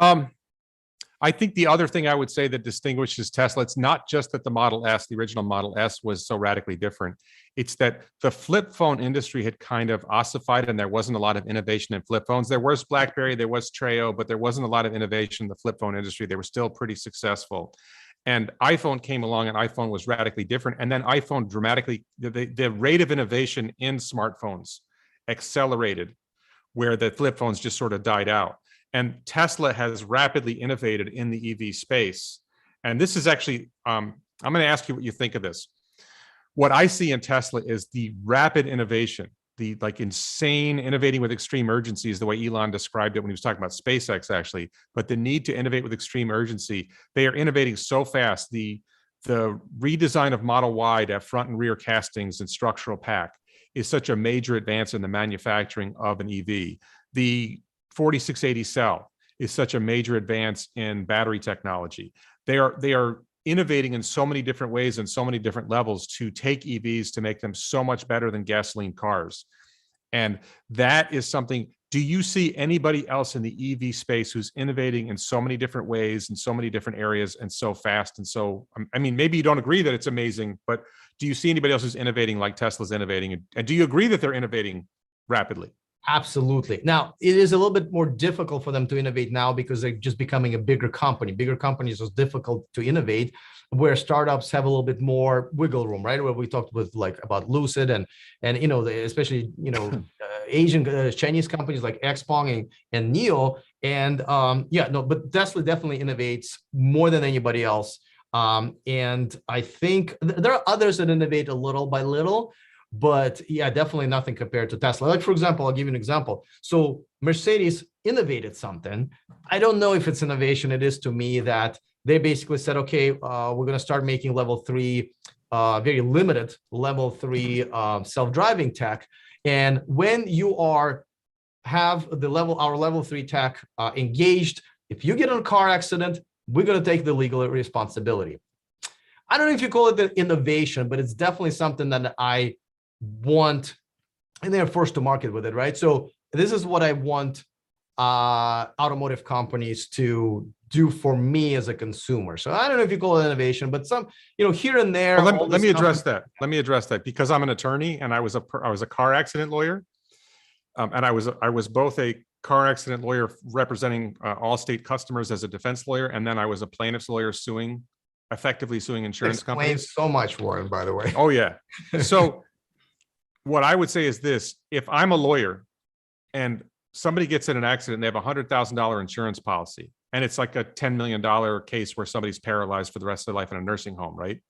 I think the other thing I would say that distinguishes Tesla, it's not just that the Model S, the original Model S, was so radically different. It's that the flip phone industry had kind of ossified, and there wasn't a lot of innovation in flip phones. There was BlackBerry, there was Treo, but there wasn't a lot of innovation in the flip phone industry. They were still pretty successful. And iPhone came along, and iPhone was radically different. And then iPhone dramatically, the rate of innovation in smartphones accelerated, where the flip phones just sort of died out. And Tesla has rapidly innovated in the EV space. And this is actually, I'm going to ask you what you think of this. What I see in Tesla is the rapid innovation, the like insane innovating with extreme urgency is the way Elon described it when he was talking about SpaceX, actually. But the need to innovate with extreme urgency, they are innovating so fast. The the redesign of Model Y to have front and rear castings and structural pack is such a major advance in the manufacturing of an EV. The 4680 cell is such a major advance in battery technology. They are innovating in so many different ways and so many different levels to take EVs to make them so much better than gasoline cars. And that is something, do you see anybody else in the EV space who's innovating in so many different ways and so many different areas and so fast? And so, I mean, maybe you don't agree that it's amazing, but do you see anybody else who's innovating like Tesla's innovating? And do you agree that they're innovating rapidly?
Absolutely. Now, it is a little bit more difficult for them to innovate now because they're just becoming a bigger company. Bigger companies are difficult to innovate, where startups have a little bit more wiggle room, right? Where we talked with like about Lucid and especially Asian Chinese companies like XPeng and NIO. And but Tesla definitely innovates more than anybody else. And I think there are others that innovate a little by little. But yeah, definitely nothing compared to Tesla. Like, for example, I'll give you an example. So Mercedes innovated something. I don't know if it's innovation. It is to me that they basically said, okay, we're going to start making level 3, very limited level 3 self-driving tech. And when you have our level 3 tech engaged, if you get in a car accident, we're going to take the legal responsibility. I don't know if you call it the innovation, but it's definitely something that I want, and they're first to market with it, right? So this is what I want automotive companies to do for me as a consumer. So I don't know if you call it innovation, but some, here and there.
Well, let me address that. Let me address that because I'm an attorney and I was a car accident lawyer, and I was both a car accident lawyer representing all state customers as a defense lawyer, and then I was a plaintiff's lawyer effectively suing insurance companies.
So much, Warren, by the way.
Oh yeah. So what I would say is this: if I'm a lawyer and somebody gets in an accident, and they have $100,000 insurance policy, and it's like a $10 million case where somebody's paralyzed for the rest of their life in a nursing home, right?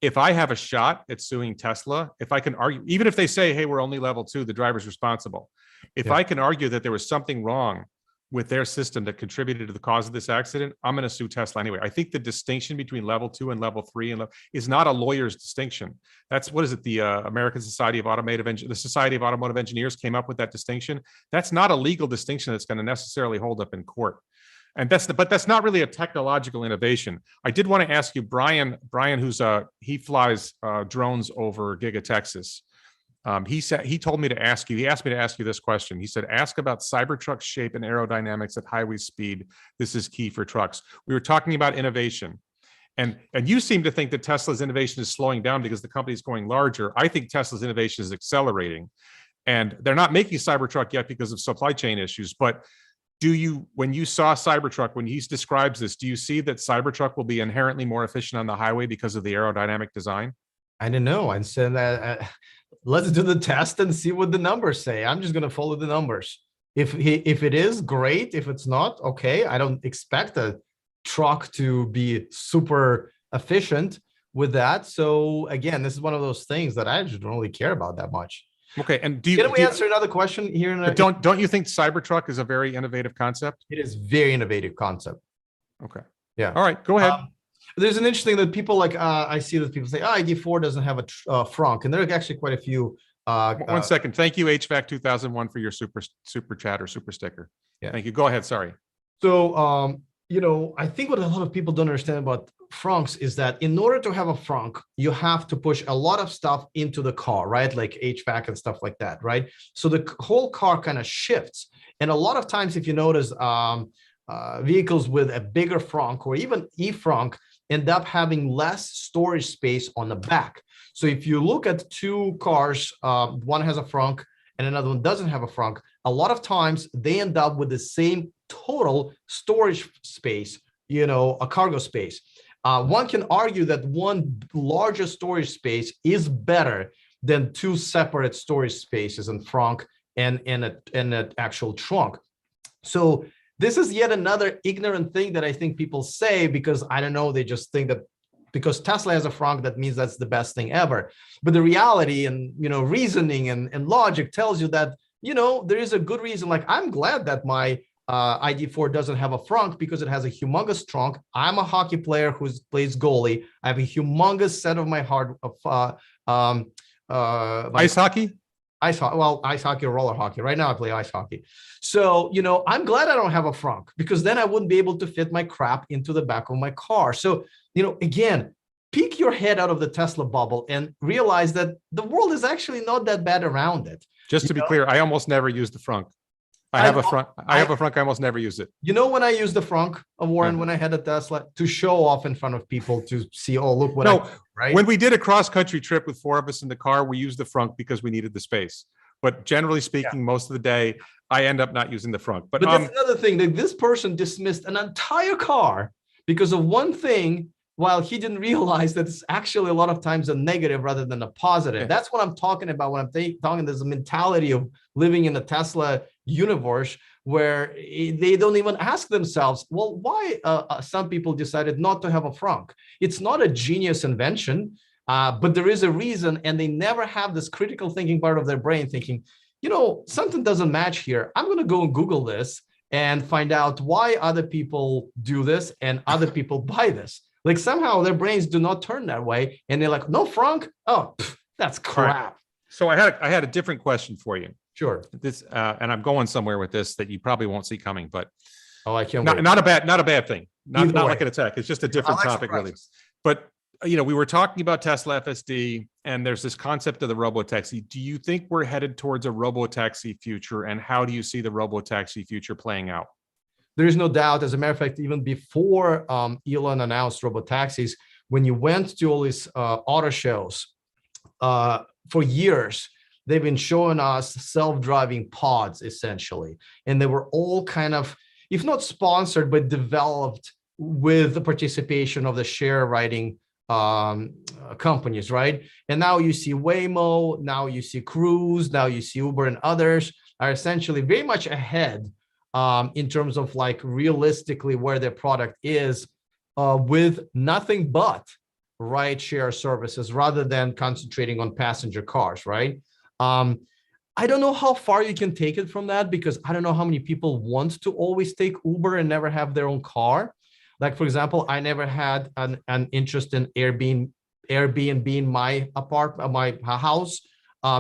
If I have a shot at suing Tesla, if I can argue, even if they say, hey, we're only level 2, the driver's responsible. If I can argue that there was something wrong with their system that contributed to the cause of this accident, I'm going to sue Tesla anyway. I think the distinction between level 2 and level 3 is not a lawyer's distinction. That's, what is it? The American Society of the Society of Automotive Engineers came up with that distinction. That's not a legal distinction that's going to necessarily hold up in court. And but that's not really a technological innovation. I did want to ask you, Brian, who's he flies drones over Giga Texas. He told me to ask you, he asked me to ask you this question. He said, ask about Cybertruck's shape and aerodynamics at highway speed. This is key for trucks. We were talking about innovation. And you seem to think that Tesla's innovation is slowing down because the company is going larger. I think Tesla's innovation is accelerating. And they're not making Cybertruck yet because of supply chain issues. But when you saw Cybertruck, when he describes this, do you see that Cybertruck will be inherently more efficient on the highway because of the aerodynamic design?
I don't know. I said that let's do the test and see what the numbers say. I'm just going to follow the numbers. If it is, great. If it's not, okay. I don't expect a truck to be super efficient with that. So again, this is one of those things that I just don't really care about that much.
Okay, and
can we answer another question here?
Don't you think Cybertruck is a very innovative concept?
It is very innovative concept.
Okay.
Yeah.
All right, go ahead.
There's an interesting that people like I see that people say, ID4 doesn't have a frunk, and there are actually quite a few.
One second. Thank you, HVAC 2001, for your super chat or super sticker. Yeah. Thank you. Go ahead. Sorry.
So I think what a lot of people don't understand about frunks is that in order to have a frunk, you have to push a lot of stuff into the car, right? Like HVAC and stuff like that, right? So the whole car kind of shifts. And a lot of times, if you notice, vehicles with a bigger frunk or even e-frunk end up having less storage space on the back. So if you look at two cars, one has a frunk and another one doesn't have a frunk, a lot of times they end up with the same total storage space, a cargo space. One can argue that one larger storage space is better than two separate storage spaces in frunk and an actual trunk. So this is yet another ignorant thing that I think people say because, I don't know, they just think that because Tesla has a frunk, that means that's the best thing ever. But the reality and, reasoning and logic tells you that, there is a good reason. Like, I'm glad that my ID4 doesn't have a frunk because it has a humongous trunk. I'm a hockey player who plays goalie. I have a humongous set of my
Ice hockey?
ice hockey, well, ice hockey or roller hockey. Right now I play ice hockey. So, I'm glad I don't have a frunk, because then I wouldn't be able to fit my crap into the back of my car. So, again, peek your head out of the Tesla bubble and realize that the world is actually not that bad around it.
Just to be clear, I almost never use the frunk. I have a frunk. I almost never use it.
When I used the frunk, Warren, when I had a Tesla, to show off in front of people to see, oh, look what right?
When we did a cross-country trip with 4 of us in the car, we used the frunk because we needed the space. But generally speaking, most of the day, I end up not using the frunk. But
that's another thing, that this person dismissed an entire car because of one thing, while he didn't realize that it's actually a lot of times a negative rather than a positive. Yeah. That's what I'm talking about when I'm talking there's a mentality of living in the Tesla universe where they don't even ask themselves, well, why some people decided not to have a frunk? It's not a genius invention, but there is a reason, and they never have this critical thinking part of their brain thinking, something doesn't match here. I'm going to go and Google this and find out why other people do this and other people buy this. Like somehow their brains do not turn that way, and they're like, no frunk? Oh, that's crap. Right.
So I had a different question for you.
Sure.
This and I'm going somewhere with this that you probably won't see coming, but
I can't
wait. Not a bad thing. Not like an attack. It's just a different topic, really. But we were talking about Tesla FSD, and there's this concept of the robotaxi. Do you think we're headed towards a robotaxi future, and how do you see the robotaxi future playing out?
There is no doubt. As a matter of fact, even before Elon announced robotaxis, when you went to all these auto shows for years, they've been showing us self-driving pods, essentially. And they were all kind of, if not sponsored, but developed with the participation of the share riding companies, right? And now you see Waymo, now you see Cruise, now you see Uber, and others are essentially very much ahead in terms of like realistically where their product is with nothing but ride-share services rather than concentrating on passenger cars, right? I don't know how far you can take it from that, because I don't know how many people want to always take Uber and never have their own car. Like, for example, I never had an interest in Airbnb in my apartment, my house,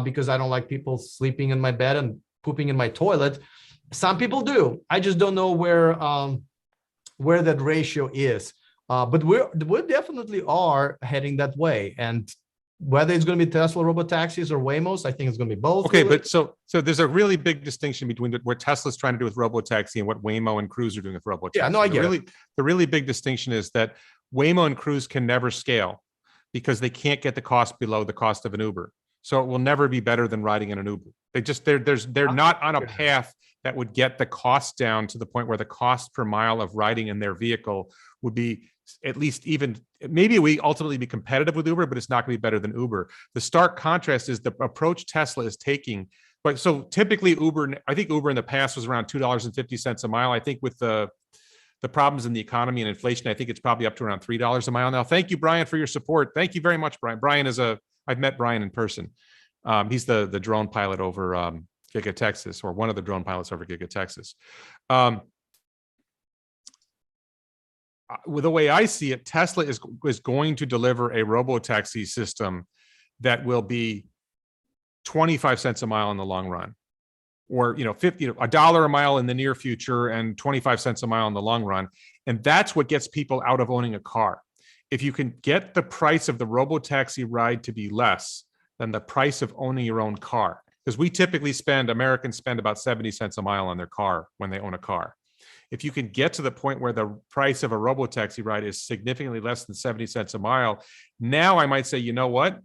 because I don't like people sleeping in my bed and pooping in my toilet. Some people do. I just don't know where that ratio is. But we definitely are heading that way. And whether it's going to be Tesla robotaxis or Waymos, I think it's going to be both.
Okay, really. But so there's a really big distinction between what Tesla's trying to do with robotaxi and what Waymo and Cruise are doing with robotaxi.
Yeah, no, I get it.
The really big distinction is that Waymo and Cruise can never scale because they can't get the cost below the cost of an Uber. So it will never be better than riding in an Uber. They're not on a path that would get the cost down to the point where the cost per mile of riding in their vehicle would be at least even, maybe we ultimately be competitive with Uber, but it's not going to be better than Uber. The stark contrast is the approach Tesla is taking. But so typically I think Uber in the past was around $2.50 a mile. I think with the problems in the economy and inflation, I think it's probably up to around $3 a mile now. Thank you, Brian, for your support. Thank you very much, Brian. Brian I've met Brian in person. He's the drone pilot over Giga Texas, or one of the drone pilots over Giga Texas. With the way I see it, Tesla is going to deliver a robotaxi system that will be 25 cents a mile in the long run, or $1 a mile in the near future and 25 cents a mile in the long run. And that's what gets people out of owning a car. If you can get the price of the robotaxi ride to be less than the price of owning your own car, because Americans spend about 70 cents a mile on their car when they own a car. If you can get to the point where the price of a robotaxi ride is significantly less than 70 cents a mile, now I might say, you know what?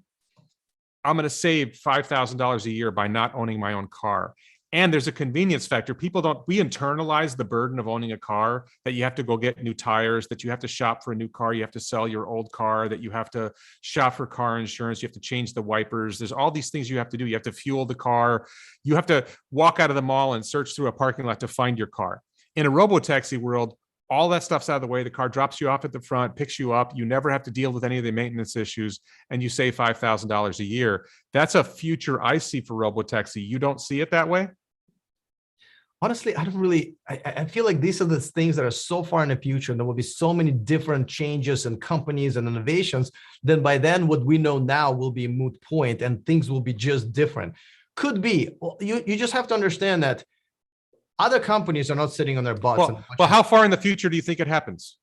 I'm going to save $5,000 a year by not owning my own car. And there's a convenience factor. We internalize the burden of owning a car, that you have to go get new tires, that you have to shop for a new car, you have to sell your old car, that you have to shop for car insurance, you have to change the wipers. There's all these things you have to do. You have to fuel the car. You have to walk out of the mall and search through a parking lot to find your car. In a robotaxi world, all that stuff's out of the way. The car drops you off at the front, picks you up. You never have to deal with any of the maintenance issues, and you save $5,000 a year. That's a future I see for robotaxi. You don't see it that way?
Honestly, I don't really, I feel like these are the things that are so far in the future, and there will be so many different changes and companies and innovations. Then by then, what we know now will be a moot point and things will be just different. Could be. Well, you just have to understand that other companies are not sitting on their butts.
Well, how far in the future do you think it happens?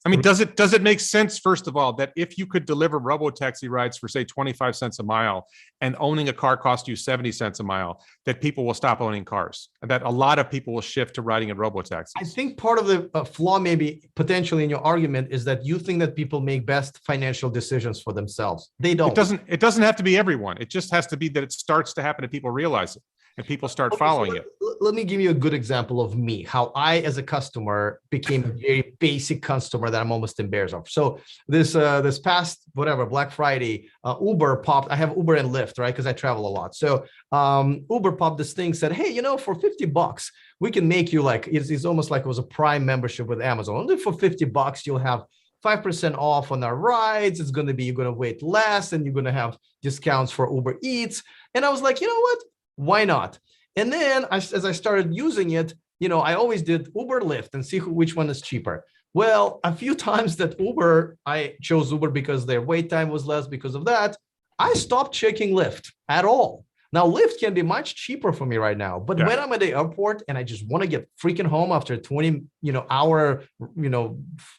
I mean, does it make sense, first of all, that if you could deliver robo-taxi rides for, say, 25 cents a mile and owning a car cost you 70 cents a mile, that people will stop owning cars, and that a lot of people will shift to riding in robo-taxis?
I think part of the flaw maybe potentially in your argument is that you think that people make best financial decisions for themselves. They don't.
It doesn't have to be everyone. It just has to be that it starts to happen and people realize it and people start following it.
Let me give you a good example of me, how I, as a customer, became a very basic customer that I'm almost embarrassed of. So this past, whatever, Black Friday, Uber popped. I have Uber and Lyft, right? Because I travel a lot. So Uber popped this thing, said, hey, for $50, we can make you like, it's almost like it was a Prime membership with Amazon. Only for $50, you'll have 5% off on our rides. It's going to be, you're going to wait less and you're going to have discounts for Uber Eats. And I was like, you know what? Why not? And then as I started using it, I always did Uber, Lyft and see which one is cheaper. Well, a few times that Uber, I chose Uber because their wait time was less. Because of that, I stopped checking Lyft at all. Now, Lyft can be much cheaper for me right now. But when I'm at the airport and I just want to get freaking home after a 20 hour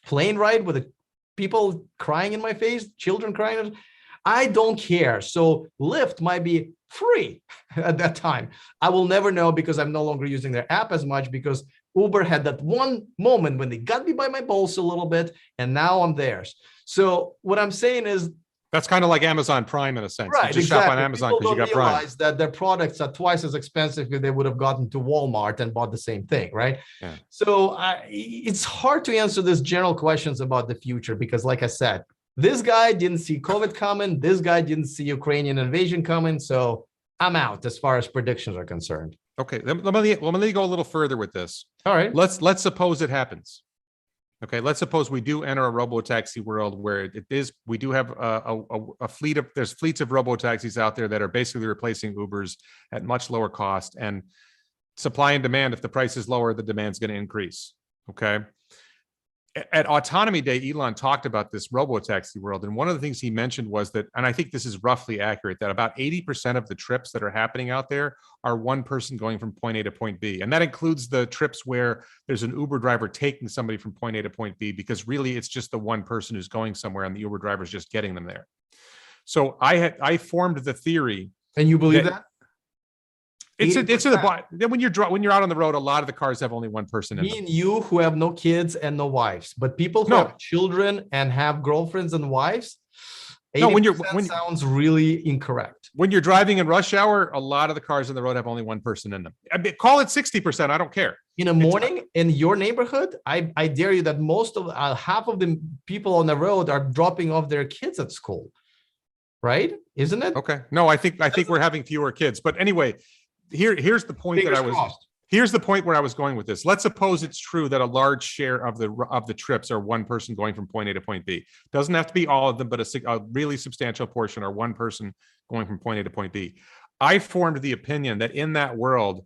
plane ride with people crying in my face, children crying, I don't care. So Lyft might be free at that time. I will never know because I'm no longer using their app as much, because Uber had that one moment when they got me by my balls a little bit, and now I'm theirs. So what I'm saying is,
that's kind of like Amazon Prime in a sense.
Right,
you just
exactly.
shop on Amazon because you got Prime.
Realize that their products are twice as expensive if they would have gotten to Walmart and bought the same thing, right?
Yeah.
So it's hard to answer these general questions about the future because, like I said, this guy didn't see COVID coming. This guy didn't see Ukrainian invasion coming. So I'm out as far as predictions are concerned.
Okay, let me go a little further with this.
All right.
Let's suppose it happens. Okay, let's suppose we do enter a robo-taxi world where we do have a fleet of, there's fleets of robo-taxis out there that are basically replacing Ubers at much lower cost, and supply and demand, if the price is lower, the demand's going to increase. Okay. At Autonomy Day, Elon talked about this robo-taxi world. And one of the things he mentioned was that, and I think this is roughly accurate, that about 80% of the trips that are happening out there are one person going from point A to point B. And that includes the trips where there's an Uber driver taking somebody from point A to point B, because really it's just the one person who's going somewhere and the Uber driver is just getting them there. So I formed the theory.
And you believe that?
It's when you're out on the road, a lot of the cars have only one person in them.
Me and you who have no kids and no wives, but people who have children and have girlfriends and wives, sounds really incorrect.
When you're driving in rush hour, a lot of the cars on the road have only one person in them. Call it 60%. I don't care.
In the morning in your neighborhood, I dare you that most of half of the people on the road are dropping off their kids at school, right? Isn't it?
Okay. No, I think we're having fewer kids. But anyway, here's the point here's the point where I was going with this. Let's suppose it's true that a large share of the trips are one person going from point A to point B. Doesn't have to be all of them, but a really substantial portion are one person going from point A to point B. I formed the opinion that in that world,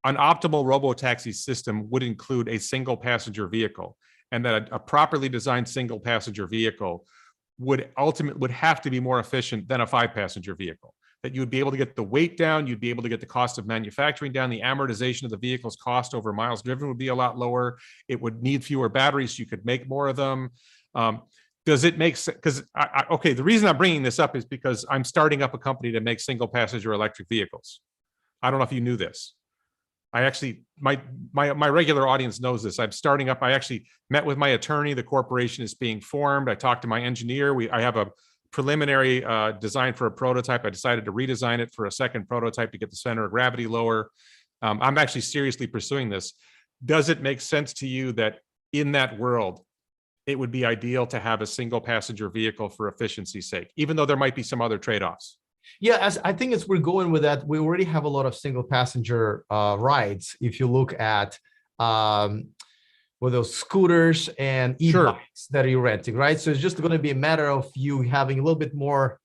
an optimal robo-taxi system would include a single passenger vehicle, and that a properly designed single passenger vehicle would have to be more efficient than a 5-passenger vehicle. That you would be able to get the weight down, you'd be able to get the cost of manufacturing down, the amortization of the vehicle's cost over miles driven would be a lot lower. It would need fewer batteries so you could make more of them. Does it make sense? Because, okay, the reason I'm bringing this up is because I'm starting up a company to make single passenger electric vehicles. I don't know if you knew this. I actually, my regular audience knows this. I'm starting up, I actually met with my attorney. The corporation is being formed. I talked to my engineer. I have a preliminary design for a prototype. I decided to redesign it for a second prototype to get the center of gravity lower. I'm actually seriously pursuing this. Does it make sense to you that in that world, it would be ideal to have a single passenger vehicle for efficiency's sake, even though there might be some other trade-offs?
Yeah, I think as we're going with that, we already have a lot of single passenger rides. If you look at with those scooters and e-bikes that you're renting, right? So it's just going to be a matter of you having a little bit more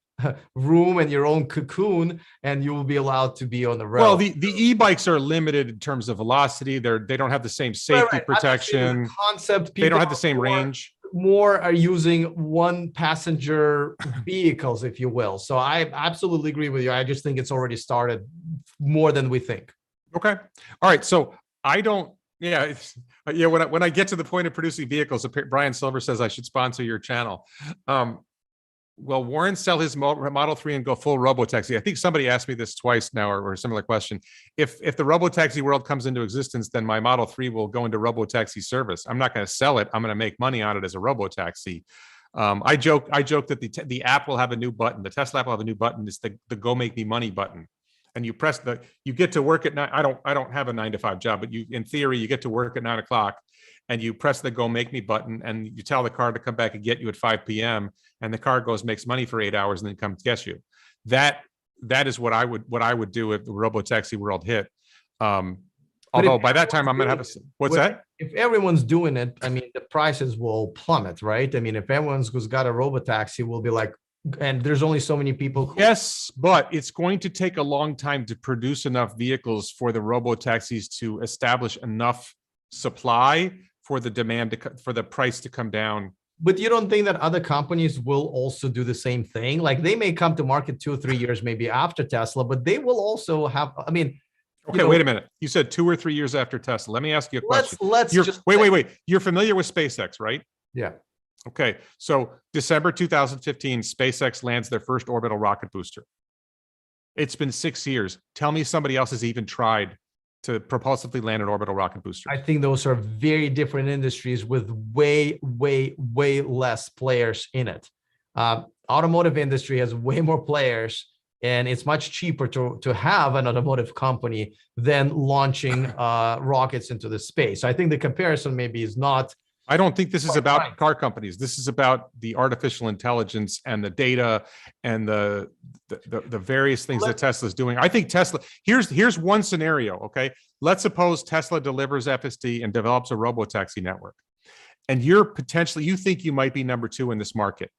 room and your own cocoon, and you will be allowed to be on the road.
Well, the e-bikes are limited in terms of velocity. They don't have the same safety protection.
The concept.
They don't have the same range.
More are using one passenger vehicles, if you will. So I absolutely agree with you. I just think it's already started more than we think.
Okay. All right. So I don't, yeah. When I get to the point of producing vehicles, Brian Silver says I should sponsor your channel. Will Warren sell his Model 3 and go full robotaxi? I think somebody asked me this twice now, or a similar question. If the robotaxi world comes into existence, then my Model 3 will go into robotaxi service. I'm not going to sell it. I'm going to make money on it as a robotaxi. I joke that the app will have a new button. The Tesla app will have a new button. It's the Go Make Me Money button. And you press you get to work at night. I don't have a 9-to-5 job, but in theory, you get to work at 9 o'clock. And you press the Go Make Me button, and you tell the car to come back and get you at 5 p.m. and the car goes, makes money for 8 hours, and then comes get you. That is what I would do if the robotaxi world hit. Although by that time I'm gonna have what's that?
If everyone's doing it, I mean, the prices will plummet, right? I mean, if everyone's who's got a robotaxi will be like, and there's only so many people.
Yes, but it's going to take a long time to produce enough vehicles for the robotaxis to establish enough supply for the demand for the price to come down.
But you don't think that other companies will also do the same thing? Like they may come to market 2 or 3 years maybe after Tesla, but they will also have, I mean.
Okay, wait a minute. You said 2 or 3 years after Tesla. Let me ask you a question. Wait. You're familiar with SpaceX, right?
Yeah.
Okay, so December 2015, SpaceX lands their first orbital rocket booster. It's been 6 years. Tell me somebody else has even tried to propulsively land an orbital rocket booster.
I think those are very different industries with way less players in it. Automotive industry has way more players, and it's much cheaper to have an automotive company than launching rockets into the space. So I think the comparison maybe is not.
I don't think this is about car companies. This is about the artificial intelligence and the data and the various things that Tesla's doing. I think Tesla, here's one scenario, okay? Let's suppose Tesla delivers FSD and develops a robotaxi network. And you think you might be number 2 in this market.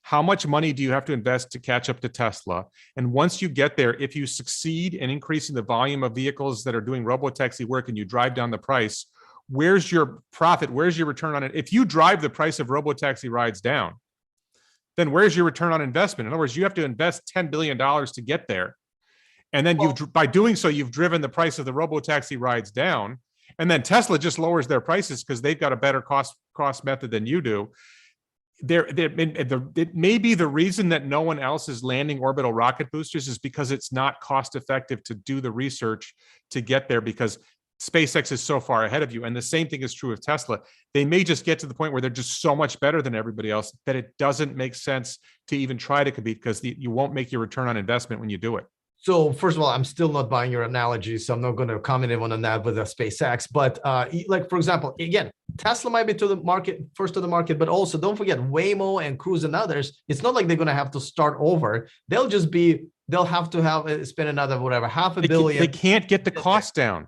How much money do you have to invest to catch up to Tesla? And once you get there, if you succeed in increasing the volume of vehicles that are doing robotaxi work and you drive down the price, where's your profit? Where's your return on it? If you drive the price of robotaxi rides down, then where's your return on investment? In other words, you have to invest $10 billion to get there. And then by doing so, you've driven the price of the robotaxi rides down. And then Tesla just lowers their prices because they've got a better cost method than you do. It may be the reason that no one else is landing orbital rocket boosters is because it's not cost effective to do the research to get there, because SpaceX is so far ahead of you. And the same thing is true of Tesla. They may just get to the point where they're just so much better than everybody else that it doesn't make sense to even try to compete, because you won't make your return on investment when you do it.
So first of all, I'm still not buying your analogy, so I'm not going to comment on that with SpaceX. But like, for example, again, Tesla might be first to the market, but also don't forget Waymo and Cruise and others. It's not like they're going to have to start over. They'll have to spend another, $500 million.
They can't get the cost down.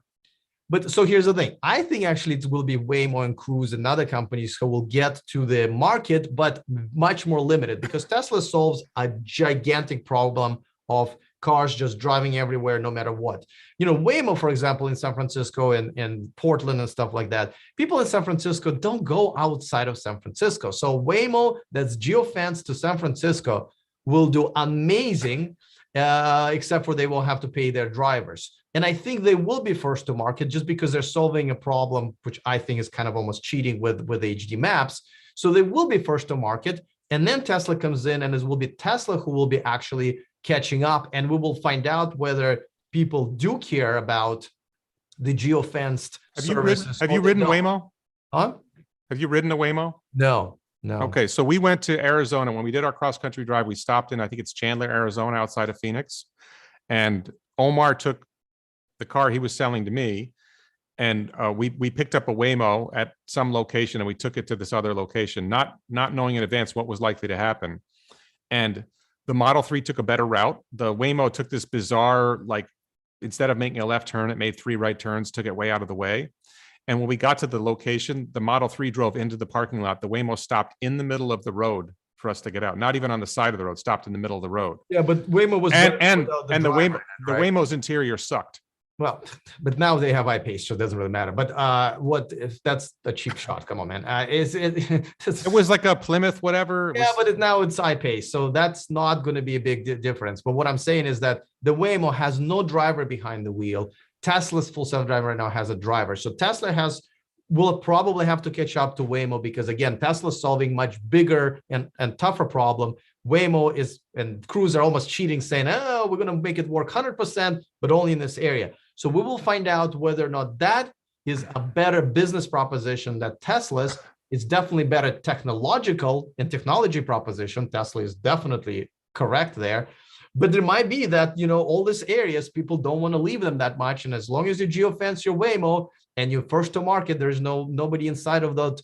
But so here's the thing. I think actually it will be Waymo and Cruise and other companies who will get to the market, but much more limited, because Tesla solves a gigantic problem of cars just driving everywhere, no matter what. Waymo, for example, in San Francisco and Portland and stuff like that, people in San Francisco don't go outside of San Francisco. So Waymo, that's geofenced to San Francisco, will do amazing, except for they will have to pay their drivers. And I think they will be first to market just because they're solving a problem, which I think is kind of almost cheating with HD maps. So they will be first to market. And then Tesla comes in, and it will be Tesla who will be actually catching up. And we will find out whether people do care about the geofenced services.
Have you ridden Waymo?
Huh?
Have you ridden a Waymo?
No.
Okay, so we went to Arizona. When we did our cross-country drive, we stopped in, I think it's Chandler, Arizona, outside of Phoenix. And Omar took the car he was selling to me, and we picked up a Waymo at some location, and we took it to this other location, not knowing in advance what was likely to happen. And the Model 3 took a better route. The Waymo took this bizarre, like, instead of making a left turn, it made 3 right turns, took it way out of the way. And when we got to the location, the Model 3 drove into the parking lot. The Waymo stopped in the middle of the road for us to get out. Not even on the side of the road, stopped in the middle of the road.
Yeah, but Waymo was
And
better
and
without
and the
driver
Waymo,
in it, right?
Waymo's interior sucked.
Well, but now they have iPace, so it doesn't really matter. But what if that's a cheap shot? Come on, man. Is it?
It was like a Plymouth, whatever.
Yeah, but now it's iPace, so that's not going to be a big difference. But what I'm saying is that the Waymo has no driver behind the wheel. Tesla's full self-driving right now has a driver, so Tesla will probably have to catch up to Waymo because again, Tesla's solving much bigger and tougher problem. Waymo and Cruise are almost cheating, saying, "Oh, we're going to make it work 100%, but only in this area." So we will find out whether or not that is a better business proposition than Tesla's. It's definitely better technological and technology proposition. Tesla is definitely correct there. But there might be that, all these areas, people don't want to leave them that much. And as long as you geofence your Waymo and you're first to market, there's nobody inside of the,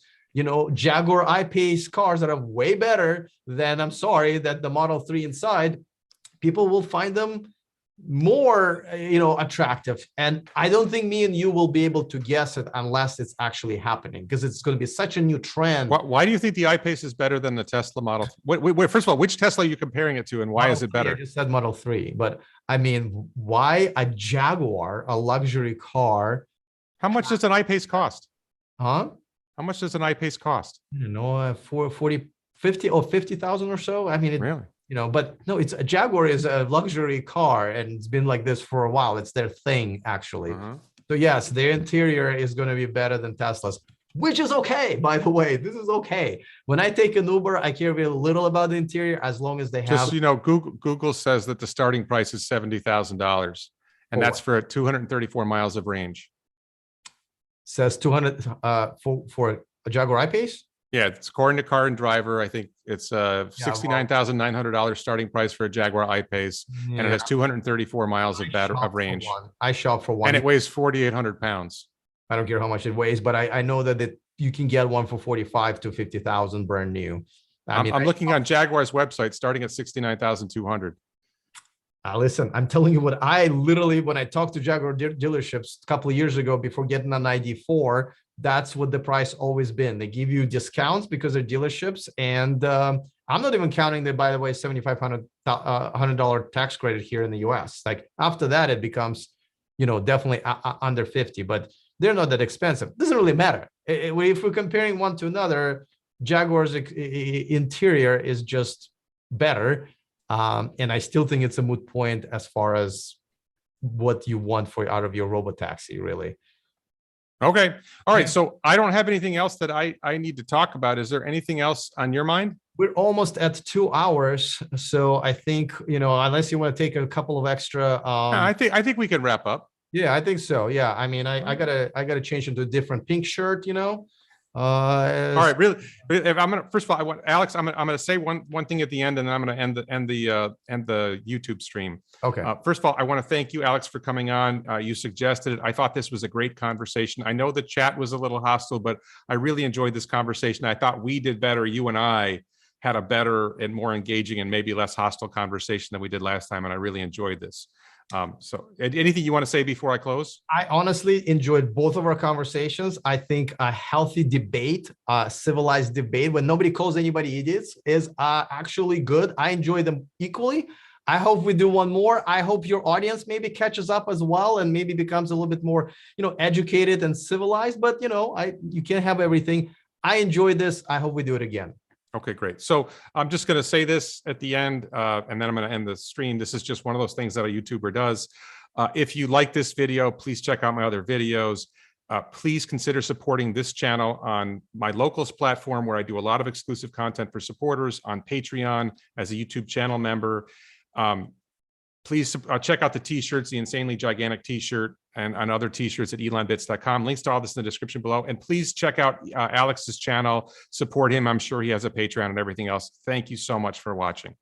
Jaguar I-Pace cars that are way better than, that the Model 3 inside, people will find them more attractive. And I don't think me and you will be able to guess it unless it's actually happening, because it's going to be such a new trend.
Why do you think the I-Pace is better than the Tesla Model? Wait, first of all, which Tesla are you comparing it to, and why
Model
is it
3,
better?
I just said Model 3, but I mean, why a Jaguar, a luxury car?
How much does an I-Pace cost?
Huh?
How much does an I-Pace cost?
I don't know, 40, 50 or 50,000 or so. I mean,
Really?
But no, a Jaguar is a luxury car, and it's been like this for a while. It's their thing, actually. So yes, their interior is going to be better than Tesla's, which is okay, by the way. This is okay. When I take an Uber, I care very little about the interior as long as they have.
Just, Google says that the starting price is $70,000, and that's for 234 miles of range.
Says 200 for a Jaguar I-Pace.
Yeah, it's according to Car and Driver. I think it's $69,900 starting price for a Jaguar I-Pace, and it has 234 miles of range.
I shop for one,
and it weighs 4,800 pounds.
I don't care how much it weighs, but I know that you can get one for 45 to 50,000 brand new.
I'm looking on Jaguar's website, starting at 69,200.
Listen, I'm telling you what I literally, when I talked to Jaguar dealerships a couple of years ago before getting an ID4, that's what the price always been. They give you discounts because they're dealerships. And I'm not even counting the, by the way, $7,500 tax credit here in the US. Like after that, it becomes, definitely under 50, but they're not that expensive. Doesn't really matter. If we're comparing one to another, Jaguar's interior is just better. And I still think it's a moot point as far as what you want out of your robotaxi, really.
Okay. All right. So I don't have anything else that I need to talk about. Is there anything else on your mind?
We're almost at 2 hours. So I think, unless you want to take a couple of extra.
I think we can wrap up.
Yeah, I think so. Yeah. I mean, I gotta change into a different pink shirt,
all right, really, I'm gonna, first of all, I want Alex, I'm gonna say one thing at the end, and then I'm gonna end the YouTube stream.
Okay.
First of all, I want to thank you, Alex, for coming on. You suggested it. I thought this was a great conversation. I know the chat was a little hostile, but I really enjoyed this conversation. I thought we did better. You and I had a better and more engaging and maybe less hostile conversation than we did last time, and I really enjoyed this. So anything you want to say before I close? I
honestly enjoyed both of our conversations. I think a healthy debate, civilized debate, when nobody calls anybody idiots, is actually good. I enjoy them equally. I hope we do one more. I hope your audience maybe catches up as well and maybe becomes a little bit more, educated and civilized. But you can't have everything. I enjoyed this. I hope we do it again.
Okay, great. So I'm just going to say this at the end, and then I'm going to end the stream. This is just one of those things that a YouTuber does. If you like this video, please check out my other videos. Please consider supporting this channel on my Locals platform, where I do a lot of exclusive content for supporters, on Patreon as a YouTube channel member. Please check out the t-shirts, the Insanely Gigantic t-shirt, and on other t-shirts at elonbits.com. Links to all this in the description below. And please check out Alex's channel, support him. I'm sure he has a Patreon and everything else. Thank you so much for watching.